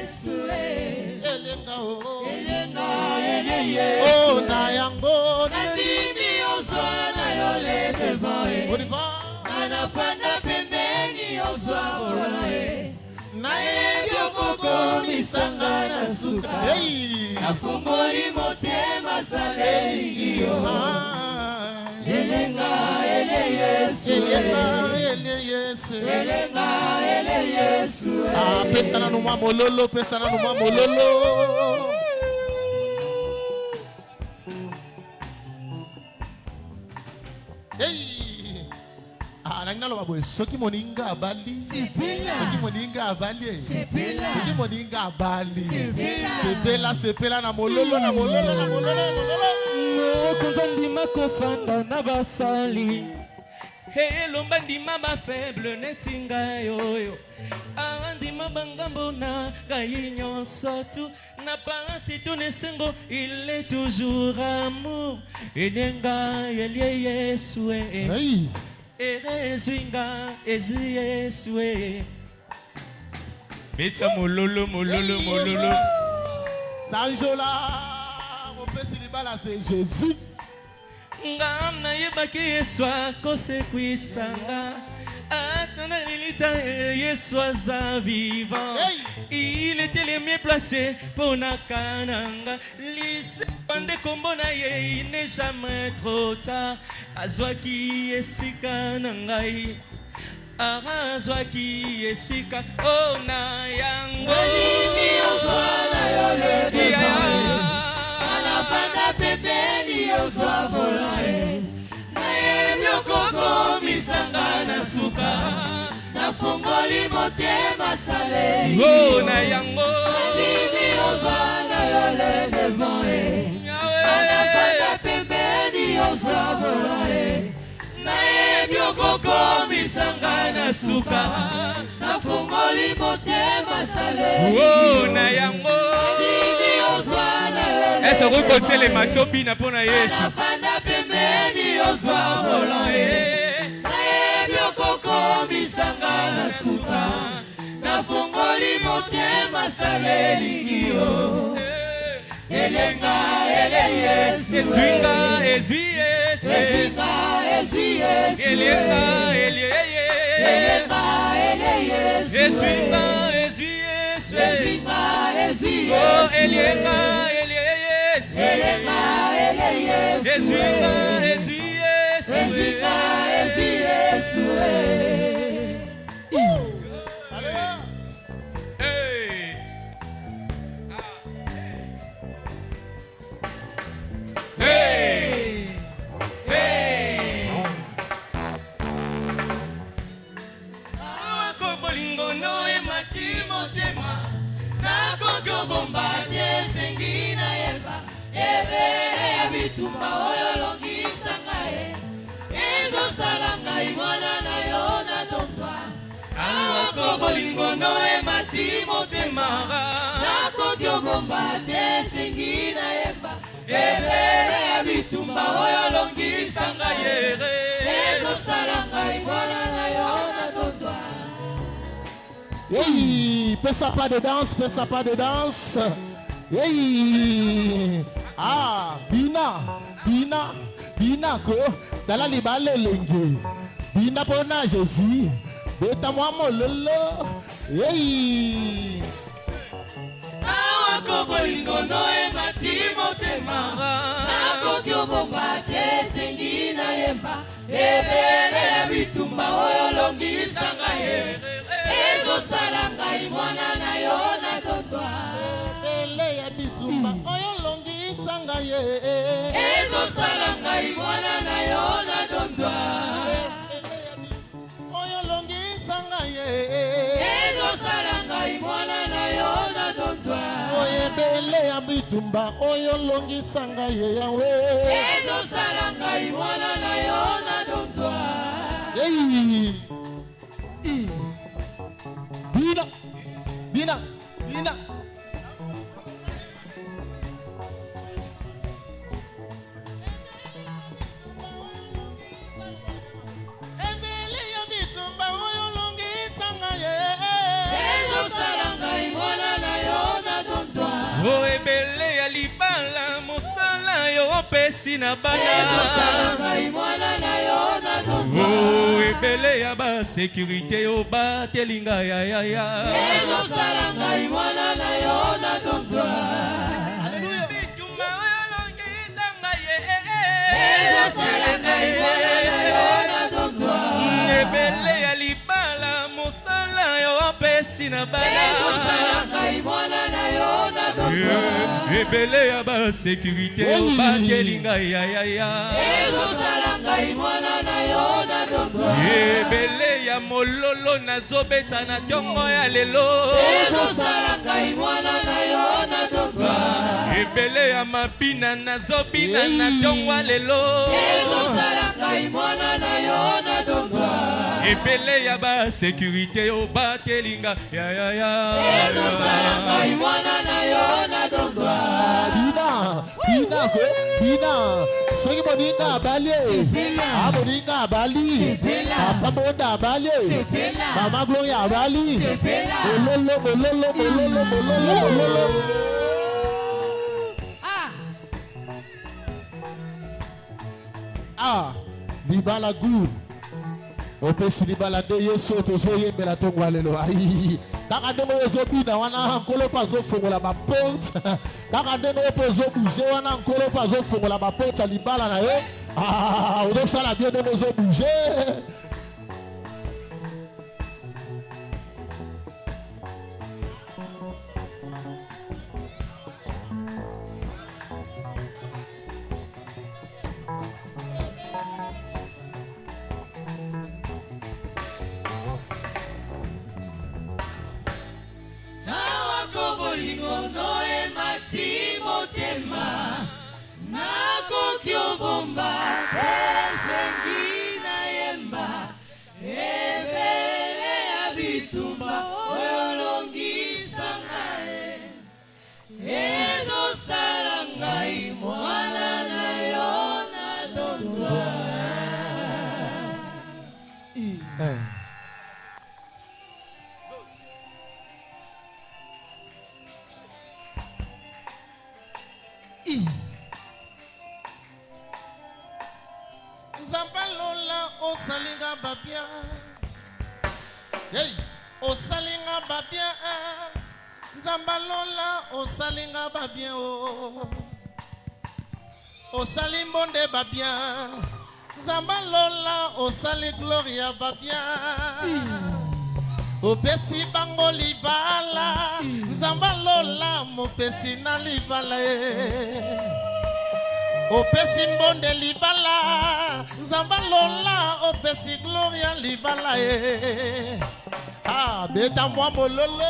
Yesu elenga o elenga ele Yesu oh na yango natimi ozana yole devant Bonifa anafanda pembeni ozabona naye byokoko misanga na suka nafungoli motema saleli yo elenga ele Yesu ele Yesu elenga ele Yesu ah pesa na numa mololo pesa na numa mololo Nalo babo soki moninga abali soki moninga abali soki moninga abali sepela na mololo na mololo na mololo konzandima kofanda na basali elomba ndima ba faible netinga yoyo andima bangambo na gayi nyonso tu na parti tout nesengo il est toujours amour elenga yelie Yesu Erezwinga ezi Yesu Beta mololo mololo mololo Sanjola mon père Silibala c'est Jésus Ngam na yebaki Yesu akosekwisanga Atana lilita Yesu aza vivant Il était le mieux placé pour nakananga Lise pande kombo na ye il n'est jamais trop tard Azwaki esika nangai Azwaki esika oh na yango Nimi ozwana yole devant Anapanda pembeni ozabona naye byokoko misanga na suka nafungoli motema saleli oh na yango Nimi ozwana yole devant anapanda pembeni ozabona naye byokoko misanga na suka nafungoli motema saleli oh na yango Nimi ozwana yole Est-ce que vous comptez les matchs bina pour na Yesu anapanda pembeni ozabona naye byokoko misanga na suka nafungoli motema saleli yo elenga ele Yesu Ezwinga ezwi Yesu ezinga ezi Yesu elenga elenga ele Yesu Ezwinga ezwi Yesu ezinga ezi oh Yesu elenga Yesu elenga ele Yesu Ezwinga ezwi Yesu ezinga ezi Yesu Tumba oyo longisa ngai ezo sala ngai mwana na yo na dondwa awako bolingo no emati motema nakoki obomba te sengi na yemba ebele ya bitumba oyo longisa ngai ezo sala ngai mwana na yo na dondwa hey pesa pas de danse hey ah bina ko tala libale lenge bina pona Jésus beta moi mololo hey awako bolingo no emati motema nakoki obomba te sengi na yemba ebele ya bitumba oyo longisa ngai ezosala ngai mwana na yo na dondwa ebele ya bitumba oyo longisa ngai ezosala ngai mwana na yo na dondwa oyo longisa ngai ezosala ngai mwana na yo na dondwa oyo ebele ya bitumba oyo longisa ngai yawe ezosala ngai mwana na yo na dondwa bina ebele ya bitumba oyo longisa ngai ezosala ngai mwana na yo opesi na bana Oh, ebele ya ba sécurité o ba telinga ya ya ya Alléluia. ebele ya libala mosala yo opesi na bana ebele ya ba sécurité o ba telinga ya ya ya ebele ya mololo nazobeta na tongo ya lelo ebele ya mabina nazobina na tongo ya lelo ebele ya ba sécurité o ba telinga ya ya ya Bina soki moninga abali moninga abali papa monda abali mama Gloria abali mololo libala good opesi libala de yeso tozoyembela tongo lelo ai kaka ndenge ozobina wana nkolo mpe azofongola baporte kaka ndenge oyo mpe ozobouge wana nkolo mpe azofongola baporte ya libala na yo ozosala bien ndenge ozobouge Nzambalola osalinga babia hey osalinga babia Nzambalola osalinga babia osalimbonde babia Nzambalola osali Gloria babia opesi bango libala Nzambalola mopesi na libala opesi mbonde libala Nzambalola opesi Gloria libala beta mwa mololo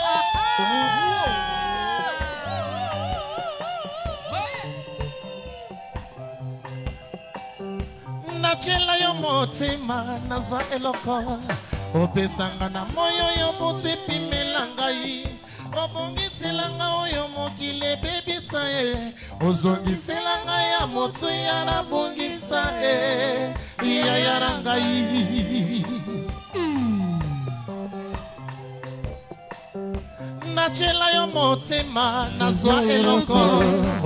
nachela yo motima nazwa eloko opesanga na moyo yo motu epimela ngai obongiselanga oyo mokili ebebisa ozongisela ngai ya motu ya nabongisa yaya na ngai nachela yo motema nazwa eloko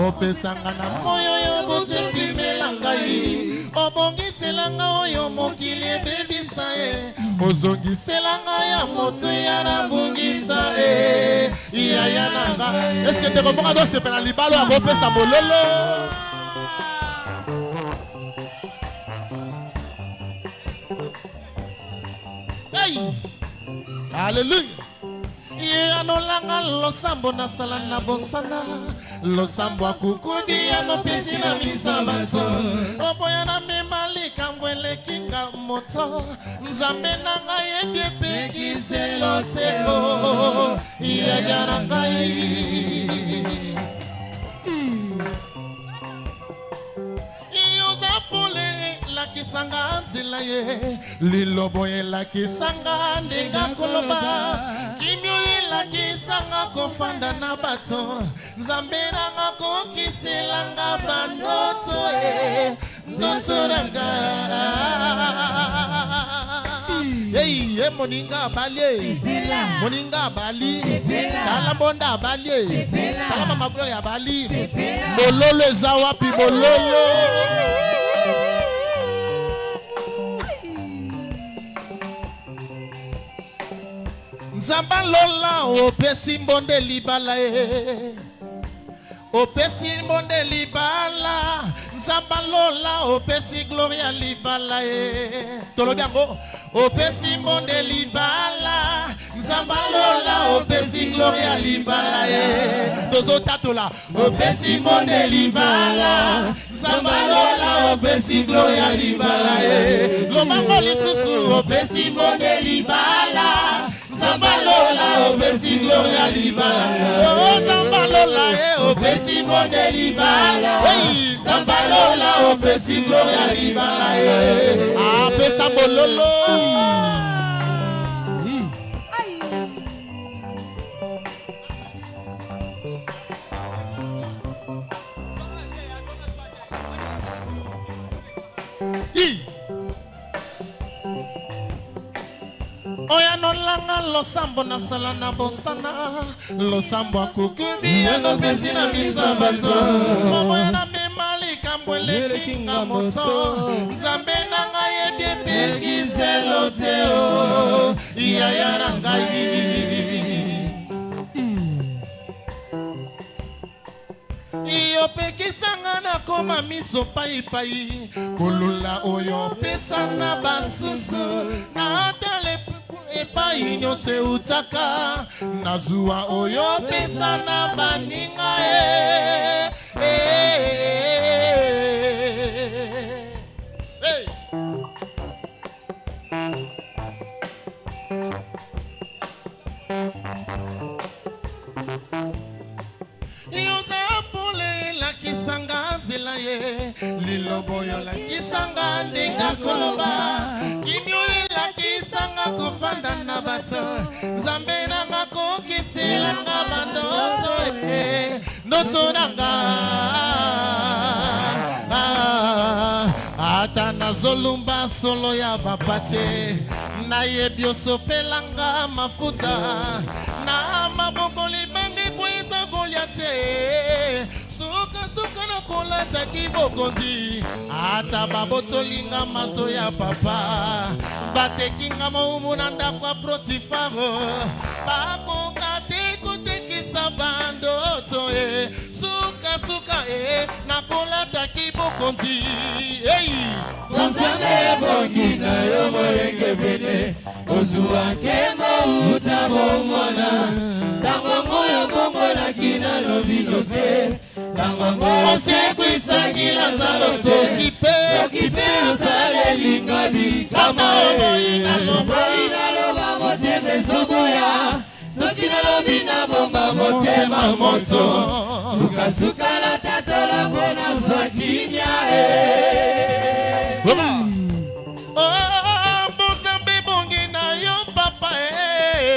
opesanga na moyo yo motu epimela ngai obongiselanga oyo mokili ebebisa ozongisela ngai ya motu ya nabongisa yaya na ngai eske ndeko moko azosepela libalo akopesa mololo hey haleluya anolanga losambo nasala na bosana losambo akukudi anopesi na misabato oboya na mema likambo elekinga moto nzambe na ngai ebiepekiselo te yaya na ngai iyozapole lakisanga nzela ye lilobo elakisanga ndenga koloba kimio elakisanga kofanda na bato nzambe nanga kokiselanga bandoto ndoto nanga hey moninga abali moninga abali tala mbonda balie tala mama glo ya bali bololo eza wapi bololo nzamba lola opesi mbonde libala opesi mbonde libala nzamba lola opesi gloria libala tolobi yango opesi mbonde libala nzamba lola opesi gloria libala tozotatola opesi mbonde libala nzamba lola opesi gloria libala lobango lisusu opesi mbonde libala nzamba lola opesi gloria libala nzamba lola opesi mbonde libala nzamba lola opesi gloria libala apesa bololo oya nolanga losambo na sala na bosana losambo akukumi no pesi na misa bato oya na memali kambwele kinga moto nzambe na ngai ebie pekiselo teo iya ya ngai iyo pekisanga na koma miso pai kolula oyo pesa na basusu na atale epai nyonso eutaka nazwa oyo pesa na baninga lakisanga nzela ye lilobo yo lakisanga ndenga koloba kinyo lakisanga kofanda na bato nzambe nanga kokiselanga bandoto ndoto nanga ata nazolumba solo ya bapate nayebi osopelanga mafuta na maboko libangi kweza kolia te suka na kolata kibokondi ata babotolinga mato ya papa batekinga maumu na ndako ya Potifaro bakoka te kotekisa bandoto suka na kolata kibokondi Nzambe bongi na yo moyenge bene ozua kemo utabo mwana tango moyo bongo na kina lobino te tango moyo sekwisa kila zalo sokipe osale lingabi kama ina loba moteme soboya soki na lobi na bomba motema moto suka la tatola bona swakimya Nzambe bongi na yo papa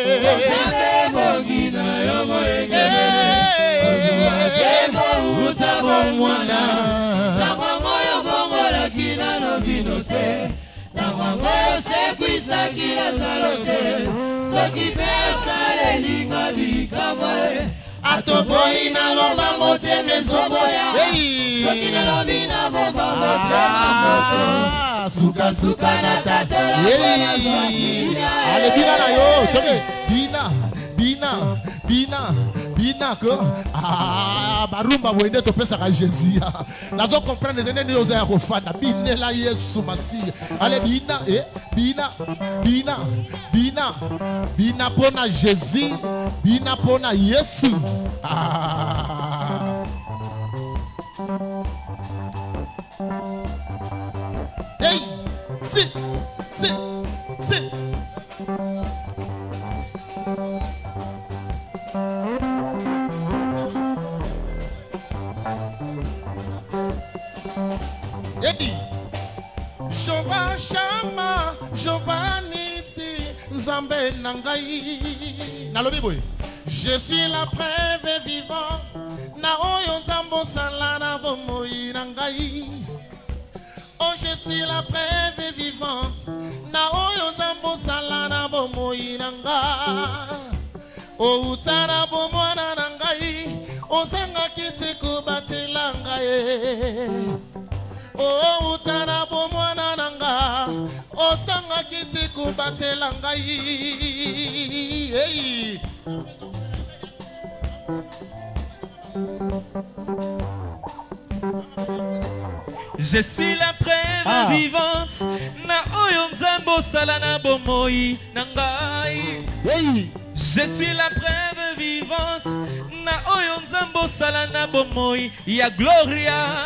Nzambe bongi na yo moyenge ozua kemo utabo mwana tango moyo bongo la kina lobino te tango moyo sekwisa kila zalo te soki pe osale linga bikamwa atoboyi na loba motema ezoboya soki na lobi na bomba motema moto suka na tatola bona swakimya ale bina na yo toke bina ko barumba boyende topesaka Jésus nazo comprendre nene oza ya kofanda binela Yesu Masiya ale bina pona Jésus bina pona Yesu hey si Eddie Jova Shama Jovanisi Nzambe Nangai Nalobi boy je suis la preuve vivante na oyo nzambo salana bomoi nangai oh je suis la preuve vivante na oyo nzambo salana bomoi nanga oh utana bomwana ozangaki te kobatela ngai o utana bomwana nanga ozangaki te kobatela ngai hey. Je suis la preuve vivante na oyo nzambo salana bomoi nangai. Hey. Je suis la preuve vivante na oyo nzambo salana bomoi ya gloria.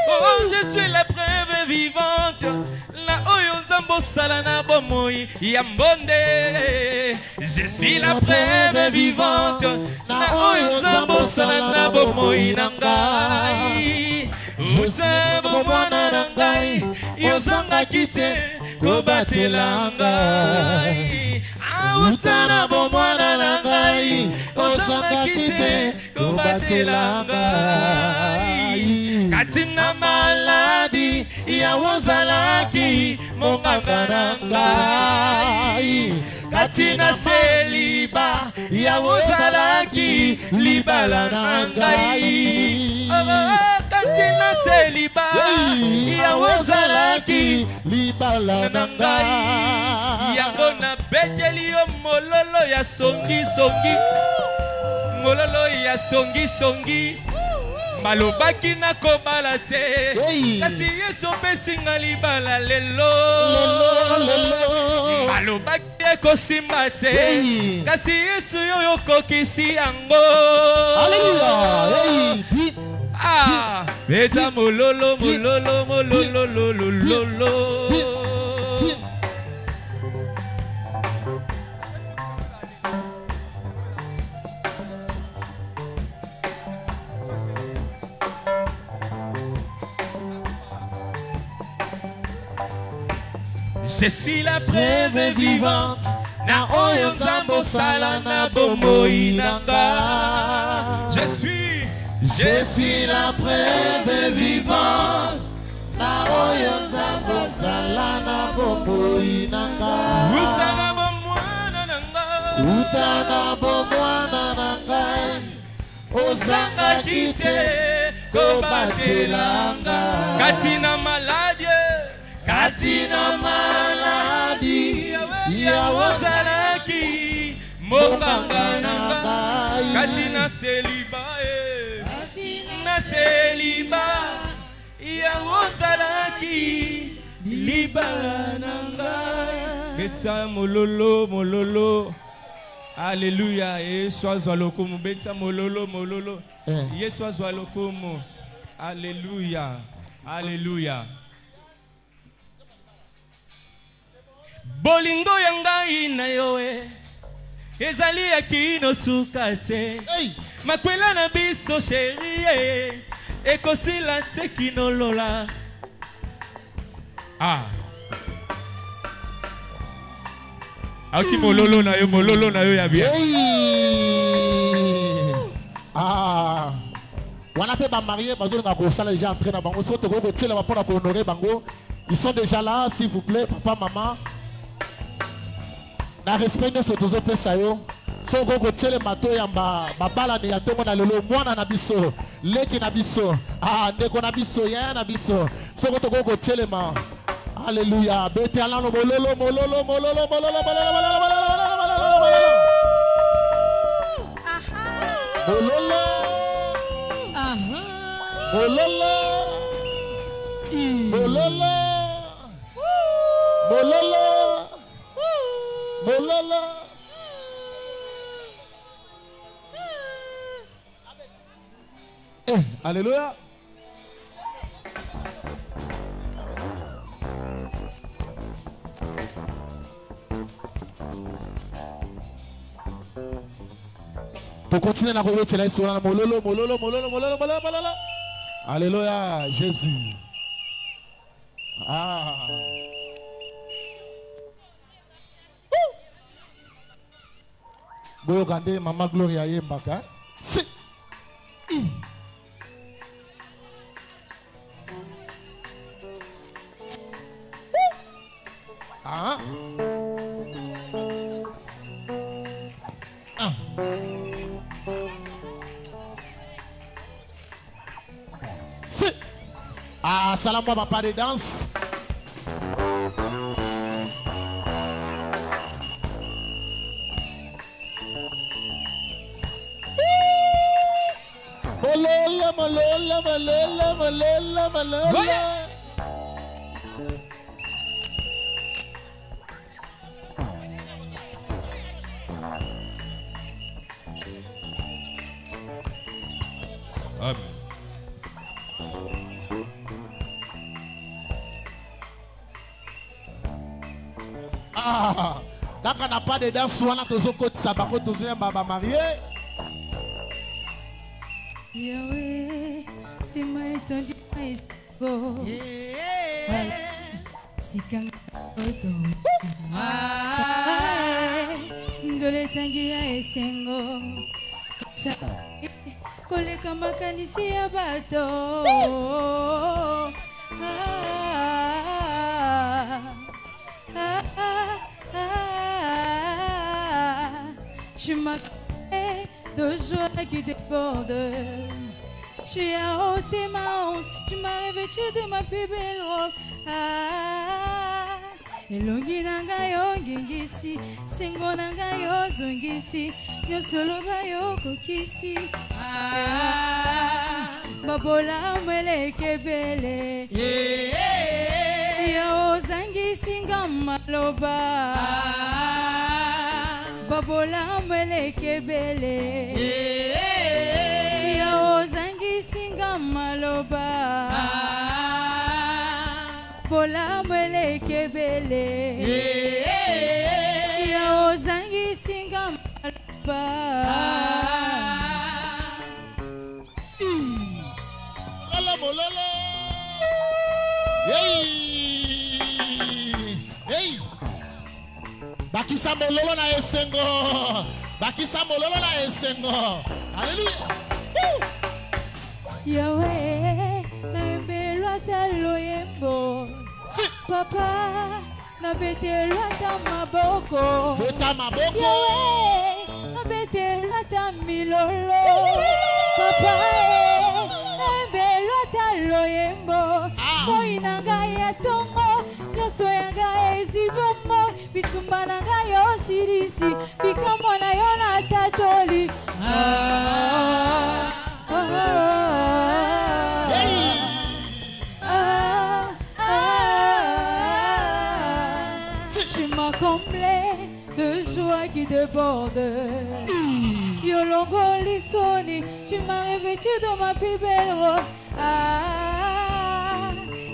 Oh, je suis la preuve vivante na oyo nzambo salana bomoi ya mbonde. Je suis la preuve vivante na oyo nzambo salana bomoi nangai. Utabo mwana nangai yozangaki te kobatela ngai. Utana bomwana nangai ozangaki te kobatela ngai. Katina maladi ya wozalaki monganga nangai. Katina seliba ya wozalaki libala nangai. Katina seliba ya wozalaki libala nangai. Yango na beteli yo mololo ya songi songi. Mololo ya songi songi. Malobaki na kobala te kasi yesu pesinga libala lelo. Malobaki ekosimba te kasi yesu yo yokokisi yango. Ah, beta mololo mololo mololo lololo. Je suis la preuve vivante na oyo nzambo salana bomoi nanga. Je suis la preuve vivante na oyo nzambo salana bomoi nanga. Utana bomwana nanga. Utana bomwana nanga ozangaki te kobatela ngai. Katina maladi Katina maladi ya wozalaki monganga nanga. Katina seliba na seliba ya wozalaki libala nanga. Betsa mololo mololo. Alléluia. Yesu azwa lokumu. Betsa mololo mololo. Yesu azwa lokumu. Alléluia. Alléluia. Bolingo yangai na yoe ezali ya kino suka te. Makwela na biso chérie ekosila te kinolola. Aki mololo na yo ya bien. Wana pe ba marié ba donga ko sala déjà entré na bango so to ko tela ba pona ko honorer bango. Ils sont déjà là, s'il vous plaît, papa, maman. Na respect de ce tozo pesa yo. So go tele mato yamba babala ni yatongo na lelo mwana na biso. Leki na biso. Ndeko na biso ya na biso. So go tele ma. Alléluia. Bete alano mololo mololo mololo mololo mololo mololo. Mololo. Mololo. Mololo. Mololo. Alléluia. Pour continuer la route, c'est là sur la mololo, mololo, mololo, mololo, mololo, mololo. Alléluia, Jésus. Boyo Gandé, Maman Gloria Yembaka. Si. Ah, salam moi pas de danse. Malola, malola, malola, malola, malola. Oh, yes. Amen. Ah, d'accord, n'a pas de danse, on a tous au côté sabako, tous un baba marié. Yahweh, t'es ma étendue, ma esco. Si quand ndole tangi ya esengo. Kole kamba kanisi ya bato. Tu m'as créé de joie qui déborde. Tu as ôté ma honte, tu m'as revêtu de ma plus belle robe. Elongi nanga yo ngingisi, sengo nanga yo zungisi, nyosolo ba yo kokisi. Babola mweleke bele, ya ozangisi ngamaloba. Babola mweleke bele, ya ozangisi ngamaloba. Bola mweleke bele, ya ozangisi ngamaloba. Lolo mololo. Hey, hey. Bakisa mololo na esengo. Bakisa mololo na esengo. Alléluia. Yahweh, na mbelwa talo yembo. Si. Papa, na betelwa ta maboko. Bota maboko. Yahweh, na betelwa ta milolo. Papa, na mbelwa talo yembo. Moi nanga ya tongo, nyoso yanga ezibomo. Bisumba nanga yo sirisi, bikamo na yo na tatoli. Tu m'as comblé de joie qui déborde. Yolongo lisoni, tu m'as revêtu de ma plus belle robe.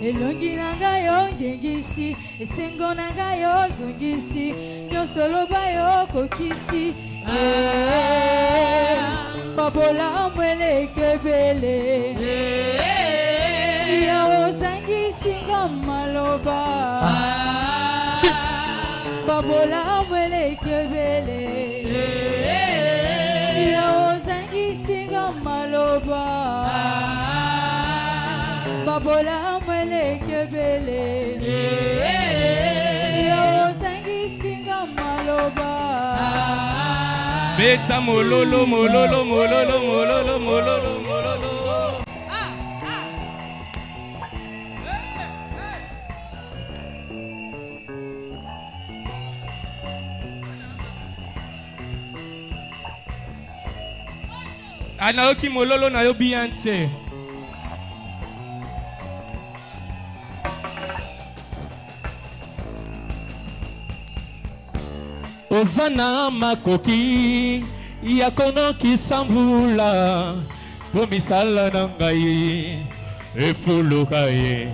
Elongi nanga yo ngengisi, esengo nanga yo zungisi, nyosolo ba yo kokisi. Babola mweleke bele, ya ozangisi ngamaloba. Babola mweleke bele, ya ozangisi ngamaloba. Babola mweleke bele, ya ozangisi ngamaloba. Betsa mololo, mololo, mololo, mololo, mololo, mololo. Anaoki mololo na yo Beyoncé. Ozana makoki ya kono kisambula po misala na ngai efuluka ye.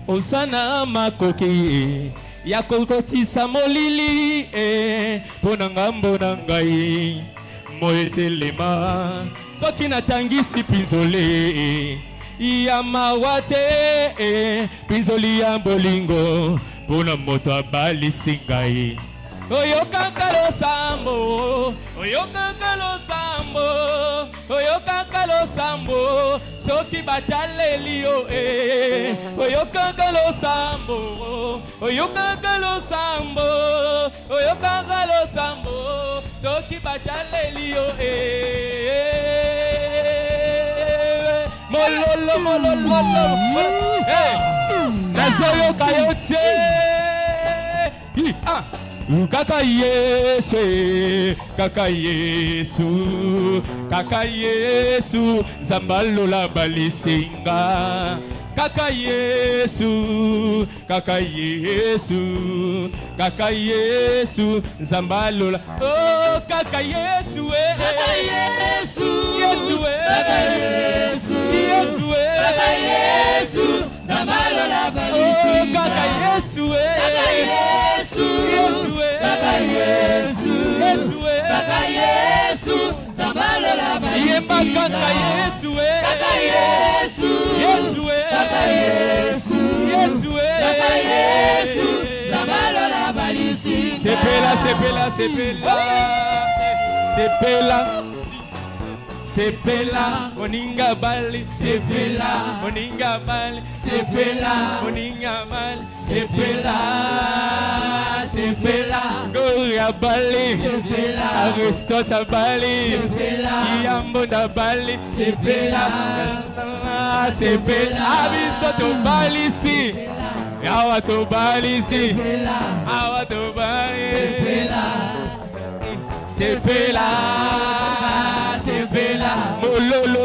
Ozana makoki ya kokotisa molili po na ngambo na ngai moetelema soki natangisi pinzole ya mawate pinzoli ya bolingo po na moto abalisi ngai. Oyo kankalo sambo, oyo kankalo sambo, oyo kankalo sambo, soki bataleli yo oyo kankalo sambo, oyo kankalo sambo, oyo kankalo sambo, soki bataleli yo mololo mololo hey nazoyo kayote kaka Yesu kaka Yesu zambalola balisinga kaka Yesu zambalola oh kaka Yesu Kaka Yesu zambalola balisinga kaka Yesu zambalola yemba kaka Yesu zambalola balisinga sepela moninga bali sepela moninga bali sepela Gloria bali Aristotle bali Yambonda bali sepela Abisoto bali si Awa to bali si sepela mololo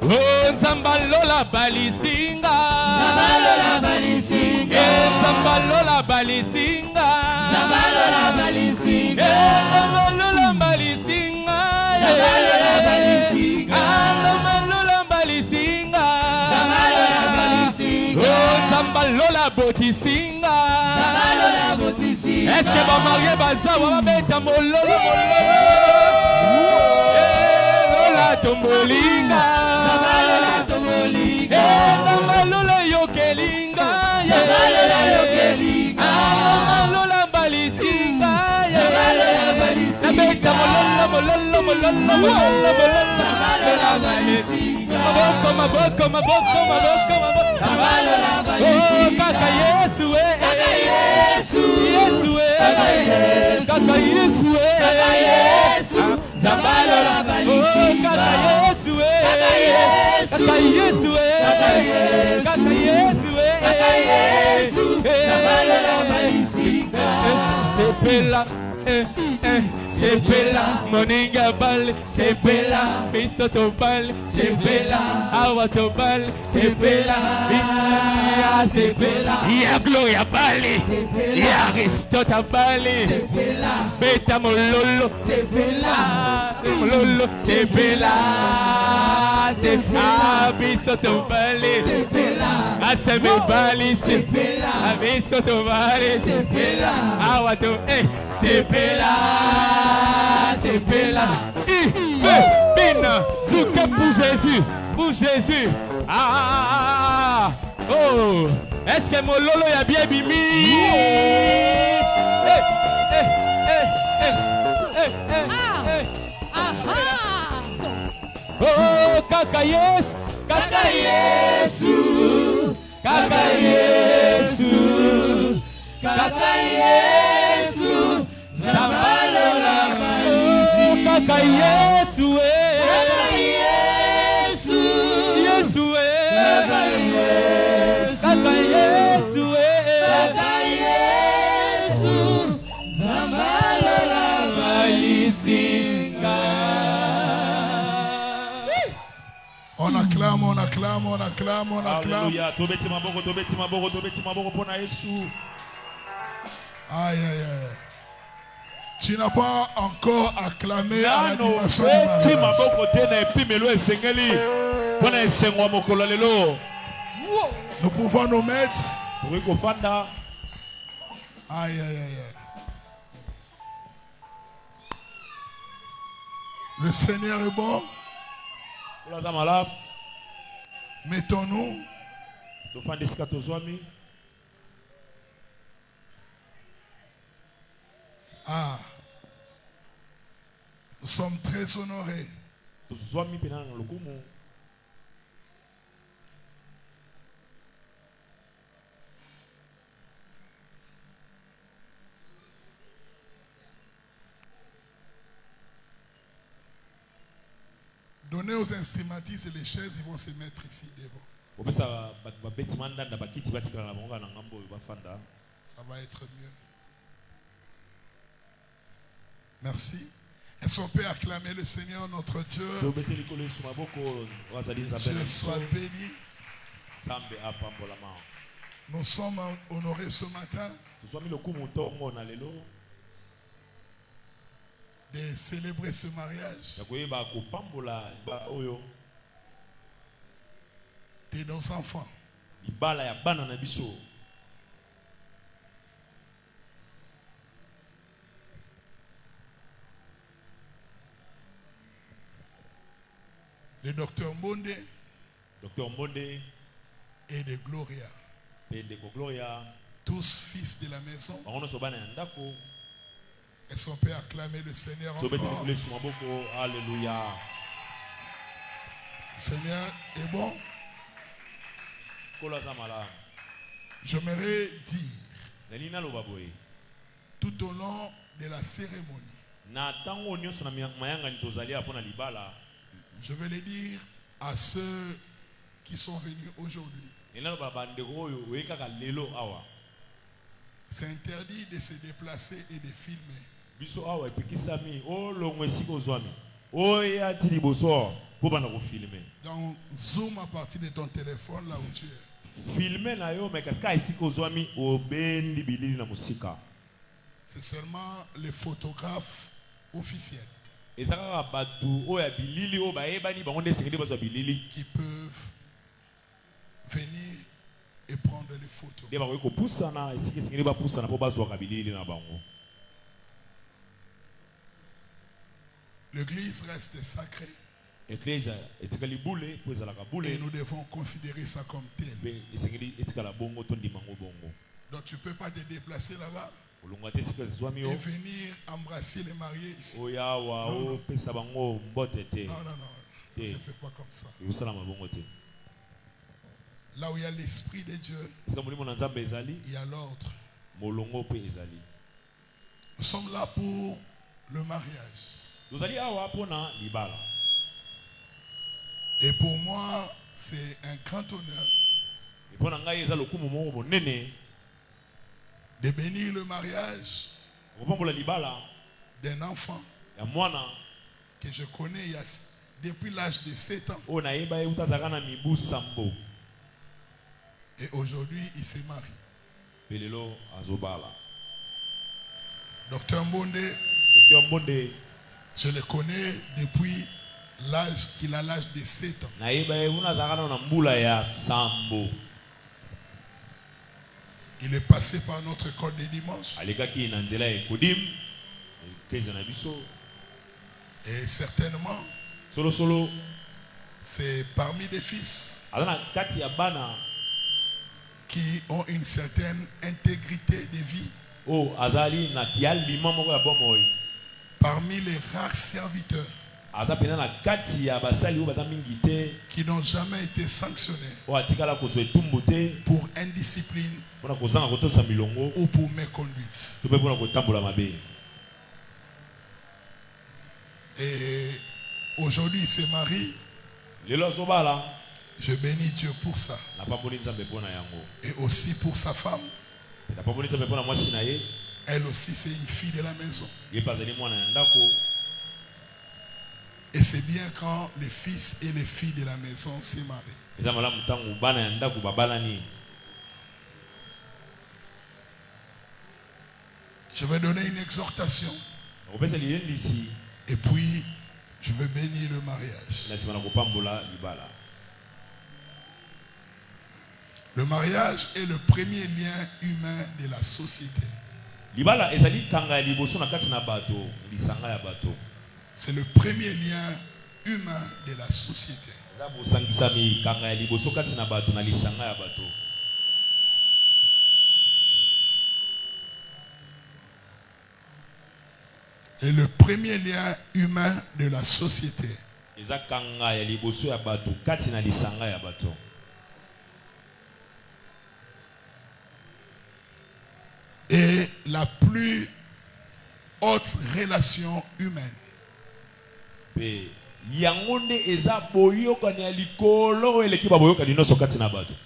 oh nzambalola balisinga zambalola balisinga nzambalola balisinga zambalola balisinga zambalola balisinga zambalola balisinga oh nzambalola botisinga est-ce que va marier bazawa babeta mololo lola tombolinga zambalola tombolinga zambalola yokelinga zambalola balisinga zambalola balisinga nabeta mololo zambalola balisinga maboko zambalola balisinga kaka Yesu zambalola balisinga zambalola balisinga sepela moninga bal sepela bisoto bal sepela awato bal sepela ya gloria bali ya Aristotle bali sepela beta mololo sepela bisoto bali sepela aseme bali sepela bisoto bali sepela awato sepela Bina, Zouka pour Jésus. Oh, est-ce que mon lolo y a bien bimi? Oh, kaka Yesu, zambalola kaka Yesu zambalola balisinga. On acclame. Alléluia. Tobeti maboko pona Yesu. Aïe. Tu n'as pas encore acclamé à l'animation du mariage. Nous pouvons nous mettre. Aïe. Le Seigneur est bon. Mettons-nous. Nous sommes très honorés. Donnez aux instrumentistes les chaises, ils vont se mettre ici devant. Ça va être mieux. Merci. Est-ce qu'on peut acclamer le Seigneur notre Dieu? Dieu soit béni. Nous sommes honorés ce matin de célébrer ce mariage de nos enfants. Le docteur Mbonde et de Gloria, tous fils de la maison. Est-ce qu'on peut acclamer le Seigneur encore? Alléluia. Seigneur est bon. J'aimerais dire tout au long de la cérémonie, je vais le dire à ceux qui sont venus aujourd'hui. C'est interdit de se déplacer et de filmer. Donc zoom à partir de ton téléphone là où tu es. C'est seulement les photographes officiels qui peuvent venir et prendre les photos. L'église reste sacrée et nous devons considérer ça comme tel. Donc tu ne peux pas te déplacer là-bas et venir embrasser les mariés ici. Non, non, ça ne se fait pas comme ça. Là où il y a l'Esprit de Dieu, il y a l'ordre. Nous sommes là pour le mariage. Et pour moi, c'est un grand honneur de bénir le mariage d'un enfant que je connais depuis l'âge de 7 ans. Et aujourd'hui, il se marie. Docteur Mbonde, je le connais depuis l'âge qu'il a l'âge de 7 ans. Il est passé par notre école de dimanche. Et certainement, c'est parmi les fils qui ont une certaine intégrité de vie. Parmi les rares serviteurs qui n'ont jamais été sanctionnés pour indiscipline ou pour méconduite. Et aujourd'hui il se marie. Je bénis Dieu pour ça. Et aussi pour sa femme. Elle aussi c'est une fille de la maison. Et c'est bien quand les fils et les filles de la maison se marient. Je vais donner une exhortation. Et puis, je vais bénir le mariage. Le mariage est le premier lien humain de la société. C'est le premier lien humain de la société. Et le premier lien humain de la société. Et la plus haute relation humaine.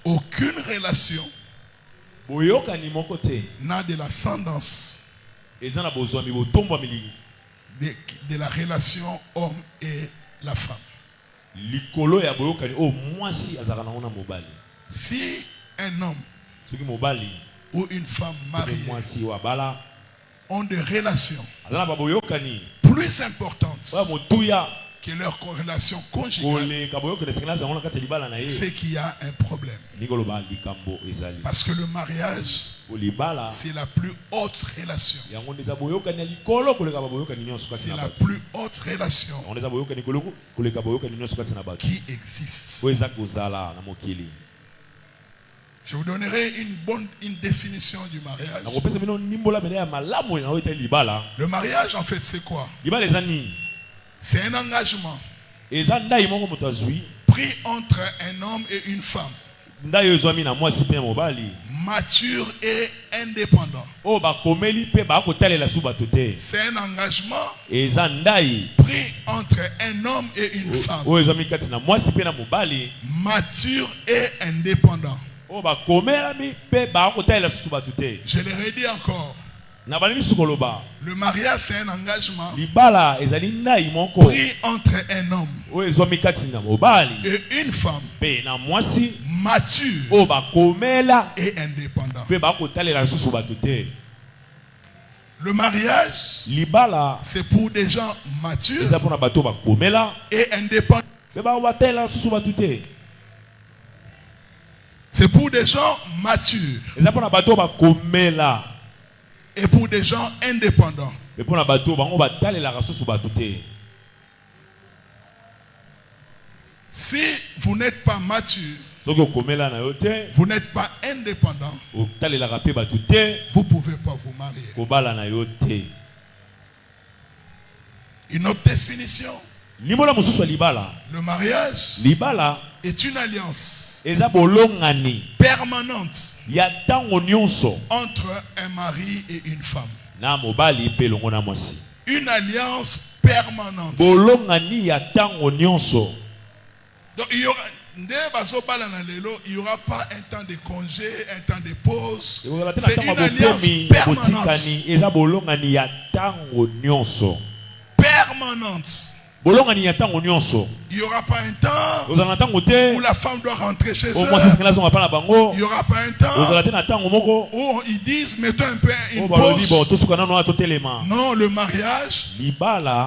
Aucune relation n'a de l'ascendance de la relation homme et la femme. Si un homme ou une femme mariée ont des relations plus importantes que leur corrélation conjugale, c'est qu'il y a un problème. Parce que le mariage, c'est la plus haute relation. C'est la plus haute relation qui existe. Je vous donnerai une définition du mariage. Le mariage, en fait, c'est quoi? C'est un engagement pris entre un homme et une femme, mature et indépendant. C'est un engagement pris entre un homme et une femme, mature et indépendant. Je le redis encore. Le mariage, c'est un engagement pris entre un homme et une femme, mature et indépendant. Le mariage, c'est pour des gens matures et indépendants. C'est pour des gens matures et pour des gens indépendants. Si vous n'êtes pas mature, vous n'êtes pas indépendant, vous ne pouvez pas vous marier. Une autre définition: le mariage est une alliance permanente entre un mari et une femme. Une alliance permanente. Donc il n'y aura pas un temps de congé, un temps de pause. C'est une alliance permanente. Permanente. Il n'y aura pas un temps où la femme doit rentrer chez elle. Il n'y aura pas un temps où ils disent mettons un peu une pause. Non, le mariage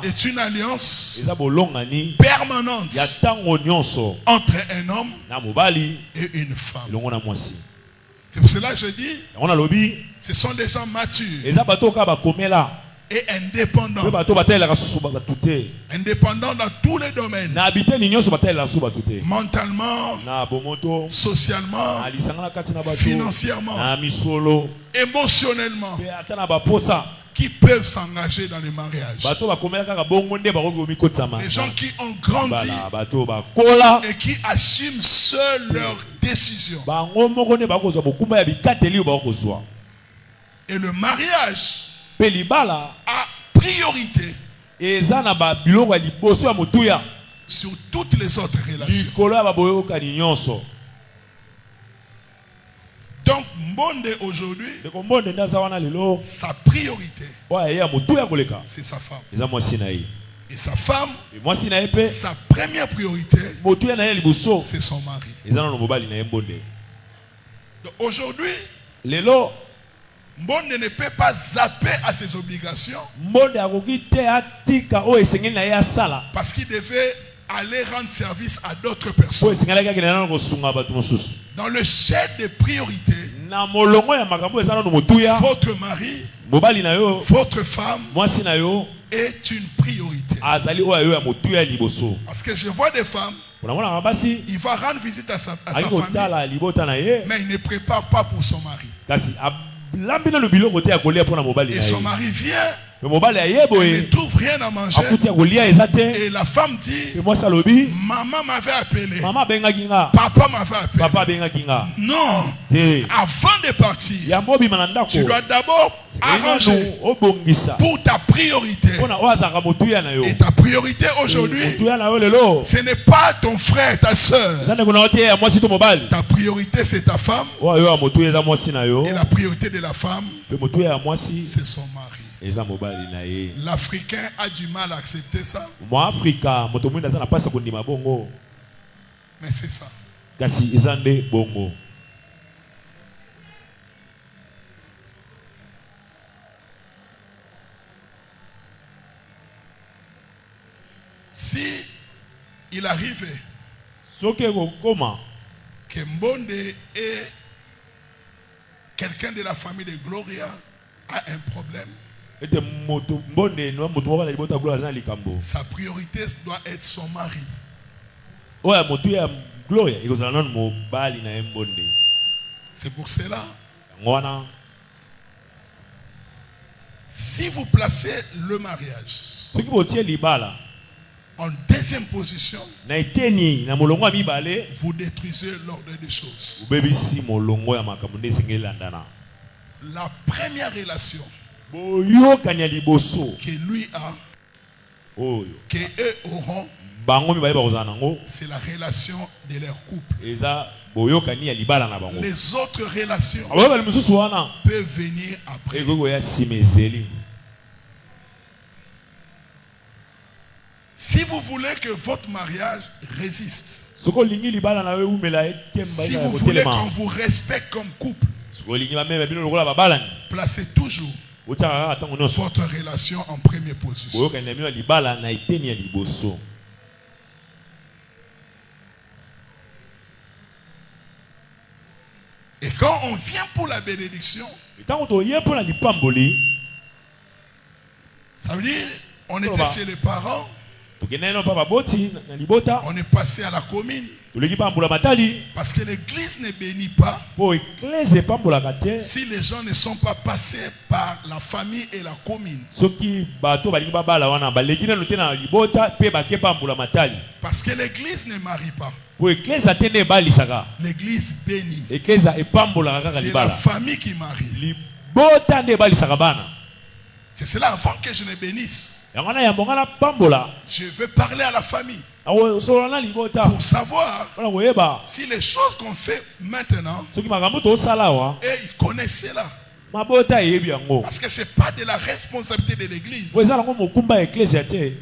est une alliance permanente entre un homme et une femme. C'est pour cela que je dis, ce sont des gens matures et indépendants. Indépendants dans tous les domaines. Mentalement, socialement, financièrement, émotionnellement, qui peuvent s'engager dans le mariage. Les gens qui ont grandi et qui assument seuls leurs décisions. Et le mariage a priorité sur toutes les autres relations. Donc Mbonde aujourd'hui, sa priorité, c'est sa femme. Et sa femme, sa première priorité, c'est son mari. Donc aujourd'hui, Mbonde ne peut pas zapper à ses obligations parce qu'il devait aller rendre service à d'autres personnes. Dans le chef de priorité, votre mari, votre femme est une priorité. Parce que je vois des femmes, il va rendre visite à sa famille, mais il ne prépare pas pour son mari. Et son mari vient, Elle ne trouve rien à manger. Et la femme dit, maman m'avait appelé. Papa m'avait appelé. Non. Avant de partir, tu dois d'abord arranger pour ta priorité. Et ta priorité aujourd'hui, ce n'est pas ton frère, ta soeur. Ta priorité, c'est ta femme. Et la priorité de la femme, c'est son mari. L'Africain a du mal à accepter ça. Mais c'est ça. Si il arrivait que Mbonde et quelqu'un de la famille de Gloria a un problème, sa priorité doit être son mari. C'est pour cela, si vous placez le mariage en deuxième position, vous détruisez l'ordre des choses. La première relation que lui a, que eux auront, c'est la relation de leur couple. Les autres relations peuvent venir après. Si vous voulez que votre mariage résiste, si vous voulez qu'on vous respecte comme couple, placez toujours votre relation en première position. Et quand on vient pour la bénédiction, ça veut dire on était chez les parents, on est passé à la commune. Parce que l'église ne bénit pas si les gens ne sont pas passés par la famille et la commune. Parce que l'église ne marie pas. L'église bénit. C'est la famille qui marie. C'est cela, avant que je ne bénisse, je veux parler à la famille pour savoir si les choses qu'on fait maintenant, et ils connaissent cela. Parce que ce n'est pas de la responsabilité de l'église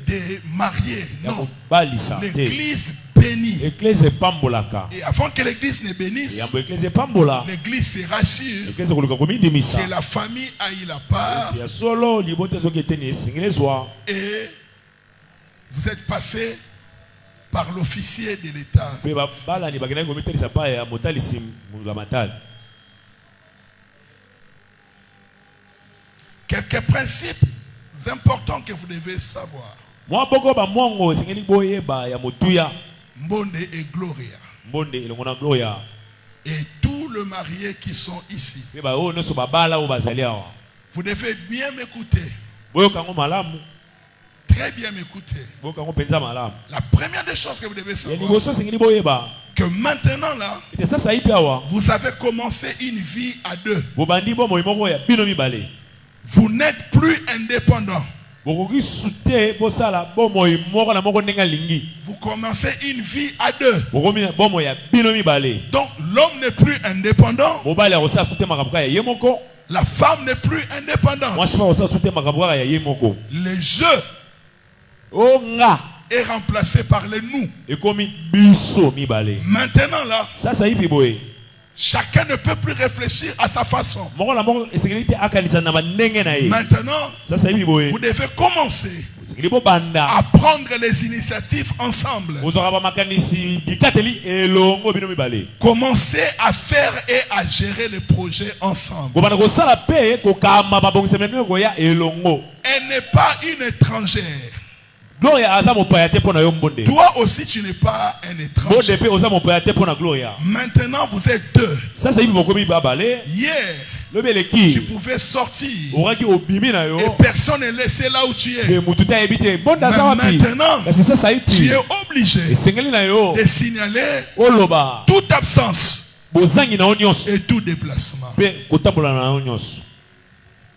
de marier. Non. L'église bénit. Et avant que l'église ne bénisse, l'église sera sûre que la famille aille la part. Et vous êtes passé par l'officier de l'État. Quelques principes importants que vous devez savoir. Mbonde et Gloria. Et tous les mariés qui sont ici. Vous devez bien m'écouter. Très bien m'écouter. La première des choses que vous devez savoir, que maintenant là, vous avez commencé une vie à deux. Vous n'êtes plus indépendant. Vous commencez une vie à deux. Donc l'homme n'est plus indépendant. La femme n'est plus indépendante. Le jeu est remplacé par le nous. Maintenant là, chacun ne peut plus réfléchir à sa façon. Maintenant, vous devez commencer à prendre les initiatives ensemble. Commencez à faire et à gérer les projets ensemble. Elle n'est pas une étrangère. Toi aussi tu n'es pas un étranger. Maintenant vous êtes deux. Hier Tu pouvais sortir et personne n'est laissé là où tu es. Mais maintenant, tu es obligé de signaler toute absence et tout déplacement.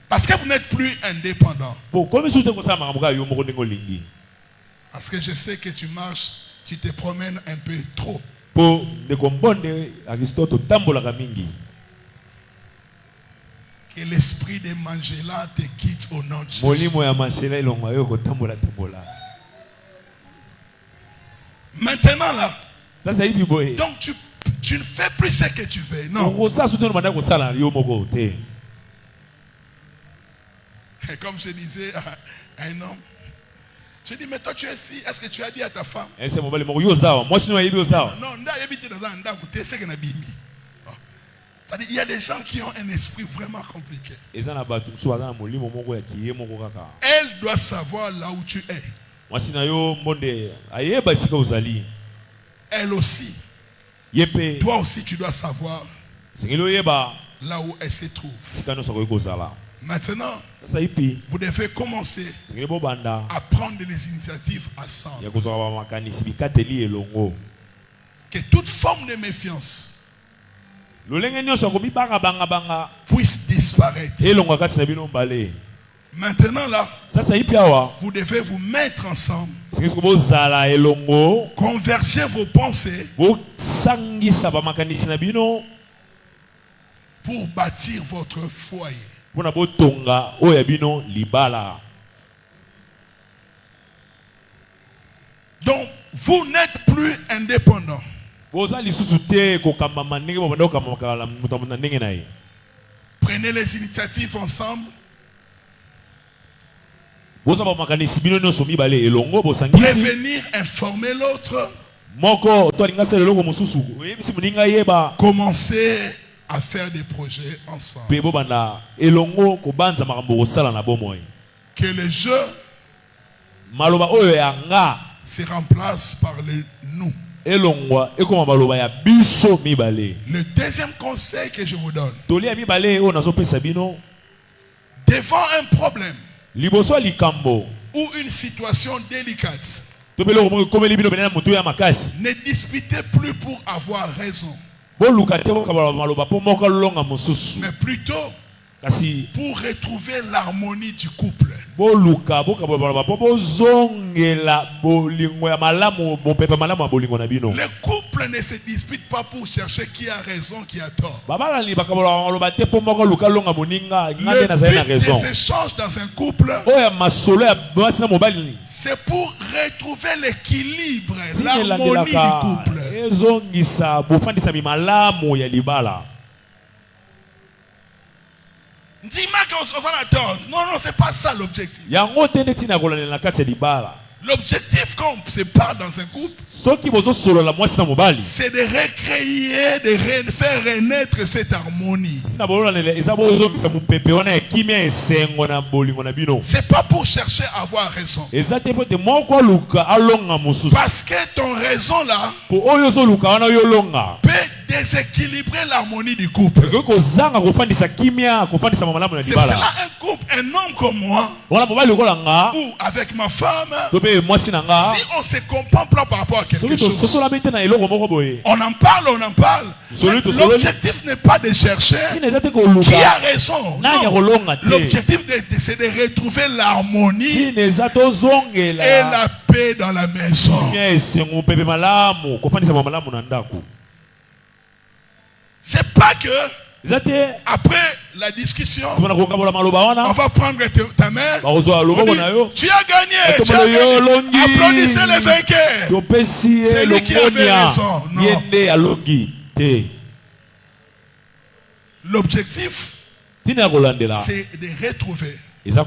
Parce que vous n'êtes plus indépendant. Parce que je sais que tu marches, tu te promènes un peu trop. Que l'esprit de Mangela te quitte au nom de Jésus. Maintenant là, donc tu ne fais plus ce que tu veux. Non. Et comme je disais à un homme, je dis, mais toi tu es ici, est-ce que tu as dit à ta femme? Non, c'est-à-dire, il y a des gens qui ont un esprit vraiment compliqué. Elle doit savoir là où tu es. Elle aussi. Toi aussi, tu dois savoir là où elle se trouve. Maintenant, vous devez commencer à prendre des initiatives ensemble. Que toute forme de méfiance puisse disparaître. Maintenant là, vous devez vous mettre ensemble, converger vos pensées pour bâtir votre foyer. Donc, vous n'êtes plus indépendant. Prenez les initiatives ensemble. Prévenir, informer l'autre. Commencez à faire des projets ensemble. Que le jeu se remplace par le nous. Le deuxième conseil que je vous donne, devant un problème ou une situation délicate, ne disputez plus pour avoir raison, mais plutôt pour retrouver l'harmonie du couple. Le couple ne se dispute pas pour chercher qui a raison, qui a tort. Le but des échanges dans un couple, c'est pour retrouver l'équilibre, l'harmonie du couple. Dis-moi qu'on va attendre. Non, c'est pas ça l'objectif. L'objectif quand on se parle dans un couple, c'est de recréer, de faire renaître cette harmonie. C'est pas pour chercher à avoir raison. Parce que ton raison là peut déséquilibrer l'harmonie du couple. C'est cela un couple, un homme comme moi, ou avec ma femme, si on se comprend pas par rapport à quelque chose, on en parle. L'objectif n'est pas de chercher qui a raison. Non. L'objectif c'est de retrouver l'harmonie et la paix dans la maison. C'est pas que après la discussion, on va prendre ta main. Tu as gagné. Applaudissez les vainqueurs. C'est lui qui avait raison. Non. L'objectif, c'est de retrouver la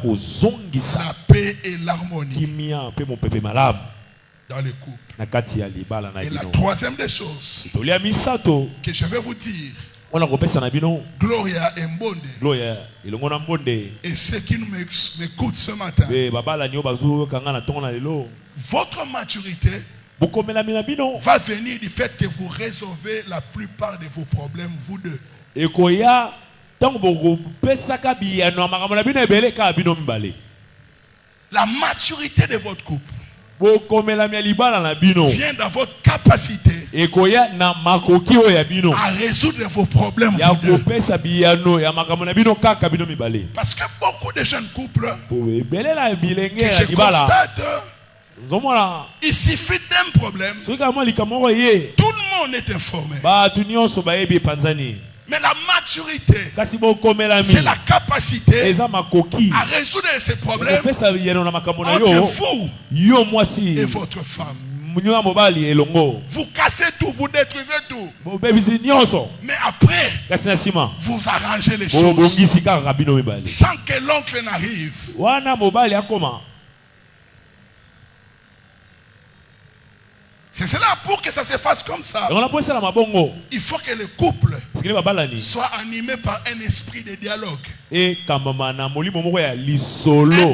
paix et l'harmonie dans le couple. Et la troisième des choses que je vais vous dire, Gloria et Mbonde, et ceux qui m'écoutent ce matin, votre maturité va venir du fait que vous résolvez la plupart de vos problèmes, vous deux. La maturité de votre couple vient dans votre capacité à résoudre vos problèmes. Parce que beaucoup de jeunes couples que je constate, il suffit d'un problème, tout le monde est informé. Mais la maturité, c'est la capacité à résoudre ces problèmes entre vous et votre femme. Vous cassez tout, vous détruisez tout. Mais après, vous arrangez les choses sans que l'oncle n'arrive. C'est cela, pour que ça se fasse comme ça, il faut que le couple soit animé par un esprit de dialogue. Un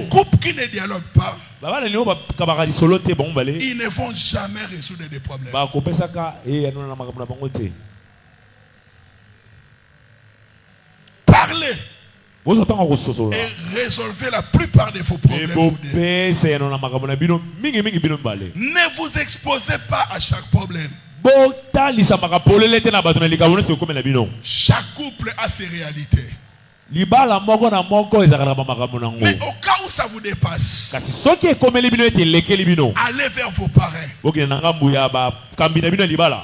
couple qui ne dialogue pas, ils ne vont jamais résoudre des problèmes. Parlez et résolvez la plupart de vos problèmes. Ne vous exposez pas à chaque problème. Chaque couple a ses réalités. Mais au cas où ça vous dépasse, allez vers vos parents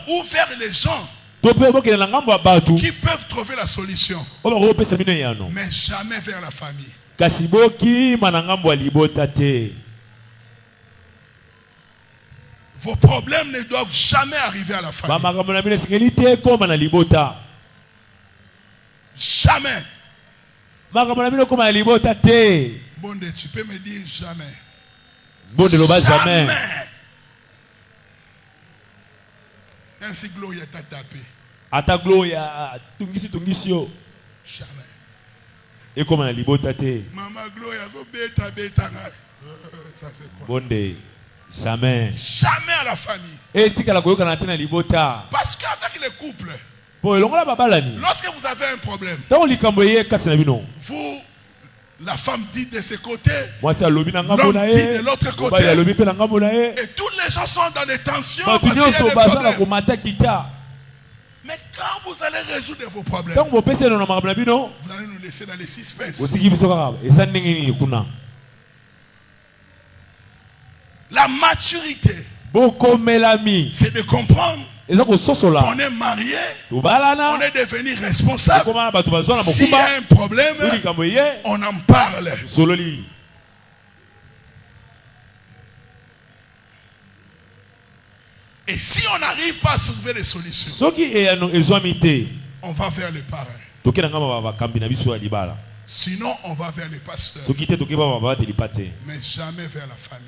ou vers les gens qui peuvent trouver la solution, mais jamais vers la famille. Vos problèmes ne doivent jamais arriver à la famille. Jamais. Bonde, tu peux me dire jamais. Jamais. Même si Gloria t'a tapé. Ata Gloria tungisio. Jamais. Et comment la libota te? Maman Gloria so beta. Ça c'est quoi? Bonde. Jamais. Jamais à la famille. Et tika la koyoka na tena libota. Parce qu'avec les couples, lorsque vous avez un problème, vous, la femme dit de ce côté, l'homme dit de l'autre côté, et tous les gens sont dans des tensions parce qu'il y a des problèmes. Mais quand vous allez résoudre vos problèmes, vous allez nous laisser dans les suspens. La maturité, c'est de comprendre on est marié, on est devenu responsable. S'il y a un problème, on en parle. Et si on n'arrive pas à trouver des solutions, on va vers les parents. Sinon, on va vers les pasteurs. Mais jamais vers la famille.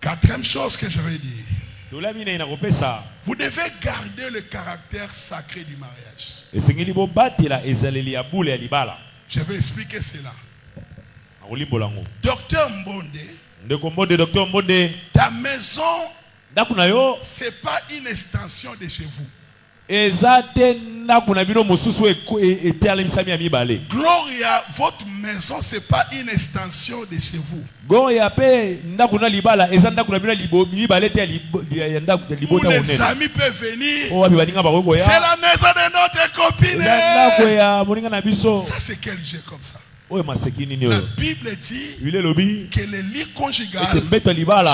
Quatrième chose que je vais dire. Vous devez garder le caractère sacré du mariage. Je vais expliquer cela. Docteur Mbonde, ta maison, c'est pas une extension de chez vous. Gloria, votre maison, c'est pas une extension de chez vous. Où les amis peuvent venir. C'est la maison de notre copine. Ça, c'est quel jeu comme ça? La Bible dit que le lit conjugal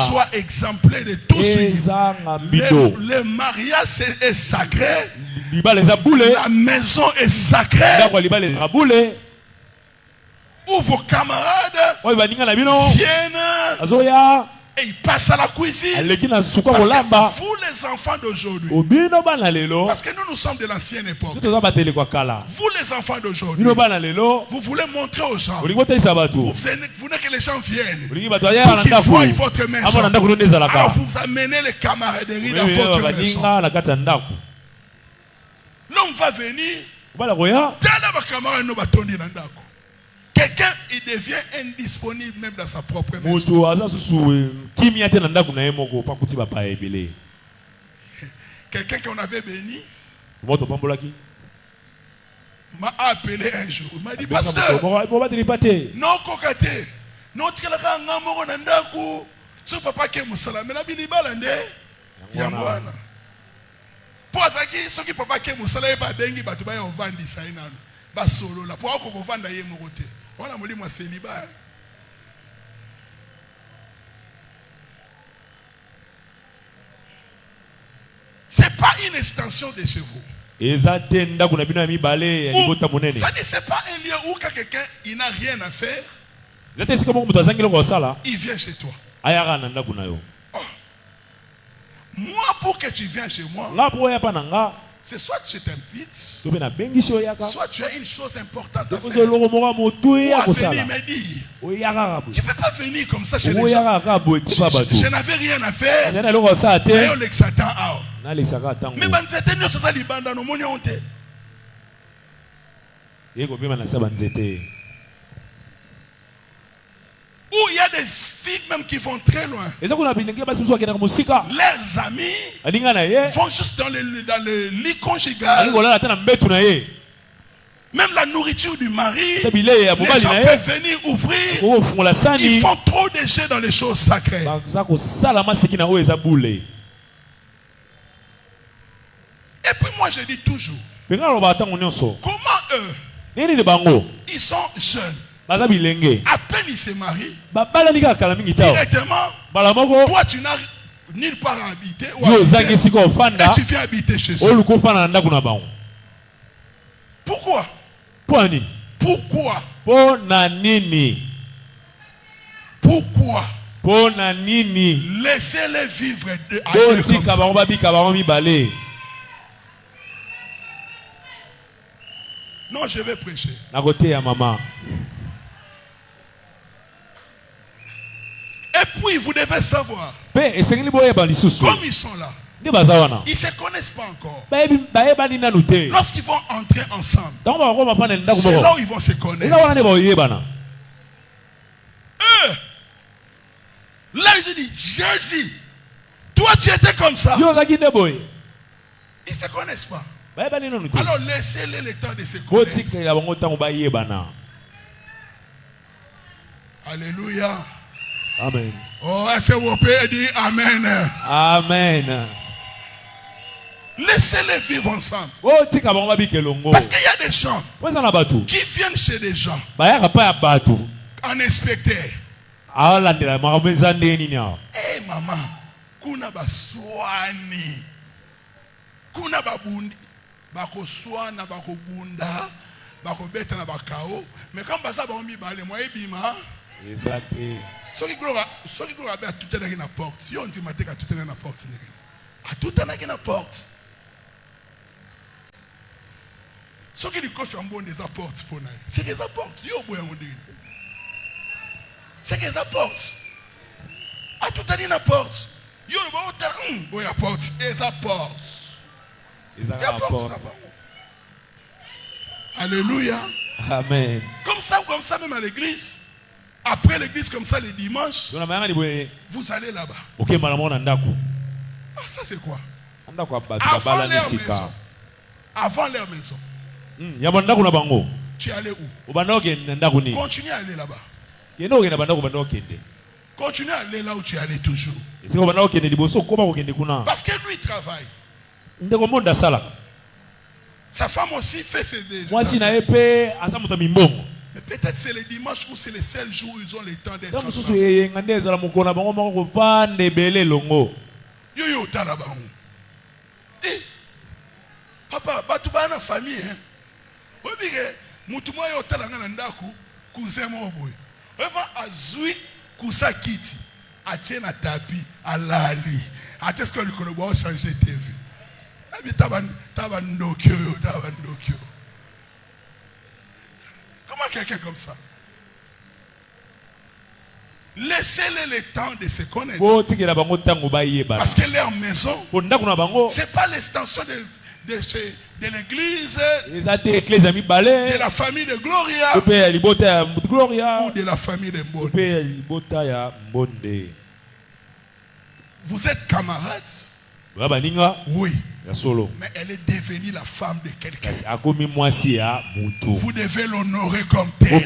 soit exemplaire de tout suite. Le mariage est sacré. La maison est sacrée. Où vos camarades viennent et ils passent à la cuisine. Parce que vous, les enfants d'aujourd'hui, parce que nous sommes de l'ancienne époque, vous, les enfants d'aujourd'hui, vous voulez montrer aux gens, vous voulez que les gens viennent pour qu'ils voient votre maison. Alors vous amenez les camaraderies dans votre maison. L'homme va venir, quelqu'un il devient indisponible même dans sa propre maison. Quelqu'un qu'on avait béni m'a appelé un jour. Il m'a dit, pasteur, non, kokate, non, tu as un so papa qui est moussala, mais la bilibalande, yangwana. Pour ça qui ceux qui papa qui est moussala, pas bengi, bah tu vas en vendre ça inano, bah solo là. Pour qu'on vende d'ailleurs mon côté. On a mouli moi célibat. C'est pas une extension de chez vous. Ça dit c'est pas un lieu où quelqu'un il n'a rien à faire. Il vient chez toi. Oh. Moi pour que tu viennes chez moi, c'est soit je t'invite, soit tu as une chose importante à faire. Ou à venir me dire. Tu ne peux pas venir comme ça chez les gens. Je n'avais rien à faire. Mais où il y a des filles même qui vont très loin. Leurs amis vont juste dans le lit conjugal. Même la nourriture du mari, les gens peuvent venir ouvrir. Ils font trop de jeux dans les choses sacrées. Et puis moi je dis toujours, comment eux, ils sont jeunes. À peine ils se marient, directement, toi tu n'as nulle part à habiter, et tu viens habiter chez eux. Pourquoi? Pourquoi? Laissez-les vivre comme ça. Non, je vais prêcher. Et puis vous devez savoir, comme ils sont là, ils ne se connaissent pas encore. Lorsqu'ils vont entrer ensemble, c'est là où ils vont se connaître. Eux, là ils disent, Jésus, toi tu étais comme ça. Ils ne se connaissent pas. Alors laissez-les le temps de se connaître. Alléluia. Amen. Oh, est-ce que vous pouvez dire Amen? Amen. Laissez-les vivre ensemble. Parce qu'il y a des gens qui viennent chez des gens en inspecteur. Eh maman, kuna baswani, kuna babundi, bako swana, bako bunda, bako beta na bakao. Mais quand basa bambi bale moi ebima. Exactement. Ceux qui croient à tout est dans la porte. Si on dit à tout est dans la porte, à tout est dans la porte. Ceux qui disent en bon des apportes pour nous, c'est qu'ils apportent. C'est qu'ils apportent. À tout est dans la porte. Yo le apporte. Ils apportent. Ils apportent. Alléluia. Amen. Comme ça même à l'église. Après l'église comme ça les dimanches, vous allez là-bas. Ah, ça c'est quoi? Avant leur maison. Avant leur maison. Tu es allé où? Continue à aller là-bas. Continue à aller là où tu es allé toujours. Parce que lui il travaille. Sa femme aussi fait ses désirs. Mais peut-être c'est le dimanche ou c'est le seul jour où ils ont le temps d'être ensemble. Yo talabang. Eh, papa, batu ba na famille hein. Obige mutu mo yo talanga na ndaku cousin mo boy. Eva azui kusa kiti. Atie na tapis alali. Atie ce que le konobo changer TV. Abi taban ndokyo. Comment quelqu'un comme ça? Laissez-les le temps de se connaître. Parce que leur maison, ce n'est pas l'extension de l'église, de la famille de Gloria, ou de la famille de Mbonde. Vous êtes camarades? Oui. Mais elle est devenue la femme de quelqu'un. Vous devez l'honorer comme tel.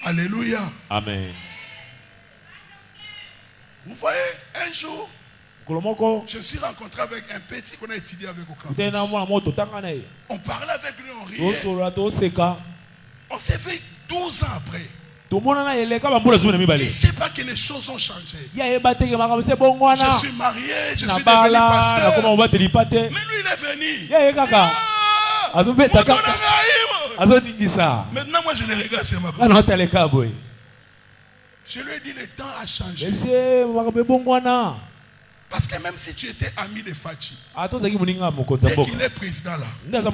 Alléluia. Amen. Vous voyez, un jour, je me suis rencontré avec un petit qu'on a étudié avec au campus. On parlait avec lui, on riait. On s'est fait 12 ans après. Il ne sait pas que les choses ont changé. Je suis marié, je suis devenu pasteur. Mais lui, il est venu. Maintenant, moi, je le regarde, c'est ma copine. Je lui ai dit, le temps a changé. Parce que même si tu étais ami de Fachi, dès qu'il est président là, tu ne vas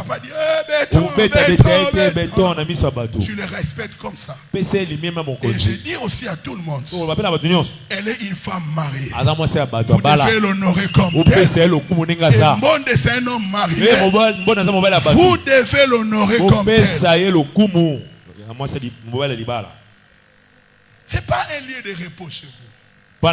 pas dire béton. Tu le respectes comme ça. Et je dis aussi à tout le monde, elle est une femme mariée. Vous devez l'honorer comme tel. Et Mbonde, c'est un homme marié. Vous devez l'honorer comme tel. Ce n'est pas un lieu de repos chez vous. Il y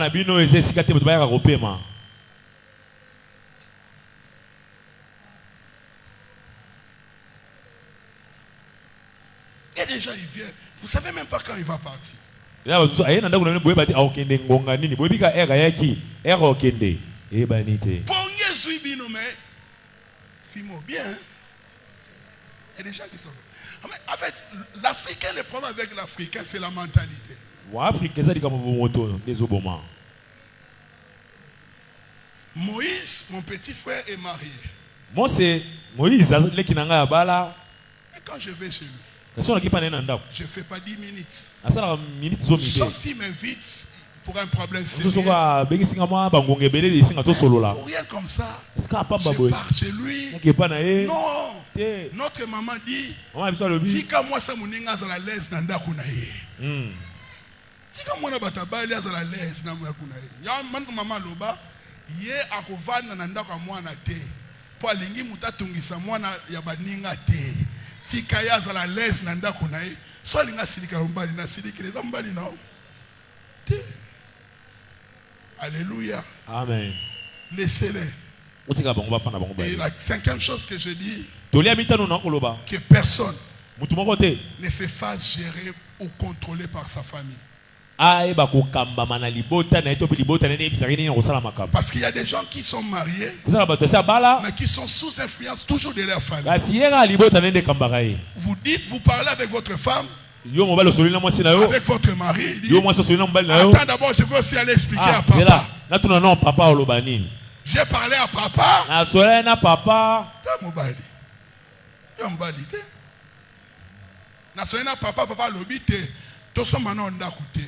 a des gens, ils viennent. Vous ne savez même pas quand il va partir. Bien. Il y a des gens qui sont. En fait, l'Africain, le problème avec l'Africain, c'est la mentalité. Moïse, mon petit frère, est marié. Et quand je vais chez lui, je ne fais pas 10 minutes. Sauf s'il m'invite pour un problème sérieux. Pour rien comme ça, je pars chez lui. Non. Notre maman dit, si quand moi ça mouninga à la l'aise nanda kunaye. Si quand moi na batabali à la l'aise nanda kunaye. Ya maman loba, ye akovana nanda kwa mwana te. Po alingi mutatungisa mwana ya baninga te. Si kaya à la l'aise nanda kunaye. So linga silika mbali na silika les mbali non. Te. Alléluia. Amen. Laissez-les. Et la cinquième chose que je dis, que personne ne se fasse gérer ou contrôler par sa famille. Parce qu'il y a des gens qui sont mariés, mais qui sont sous influence toujours de leur famille. Vous dites, vous parlez avec votre femme, avec votre mari. Attends d'abord, je veux aussi aller expliquer à papa. J'ai parlé à papa. Papa l'obité. Tous sommes maintenant en écouté.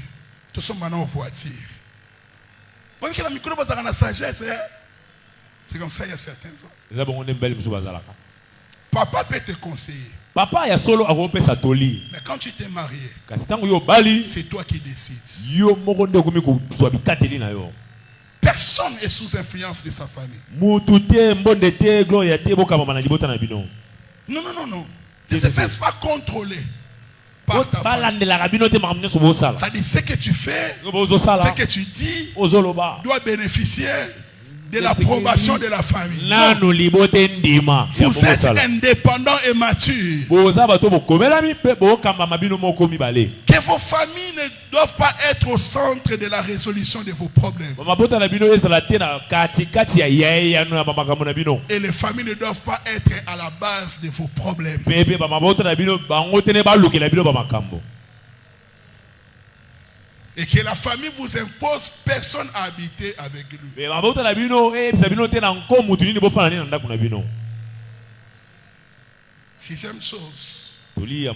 Tous sommes maintenant en voiture. Vous voyez que la micro base dans la sagesse. C'est comme ça il y a certains hommes. Papa peut te conseiller. Papa ya solo akope sa toli. Mais quand tu t'es marié, c'est toi qui décides. Yo moko nde komi ko so bikateli na yo. Personne est sous influence de sa famille. Non. Ne se fais pas contrôler par ta famille. Ça dit ce que tu fais, ce que tu dis doit bénéficier de l'approbation de la famille. Non. Vous êtes indépendants et matures. Que vos familles ne doivent pas être au centre de la résolution de vos problèmes. Et les familles ne doivent pas être à la base de vos problèmes. Et que la famille vous impose personne à habiter avec lui. Sixième chose, vivez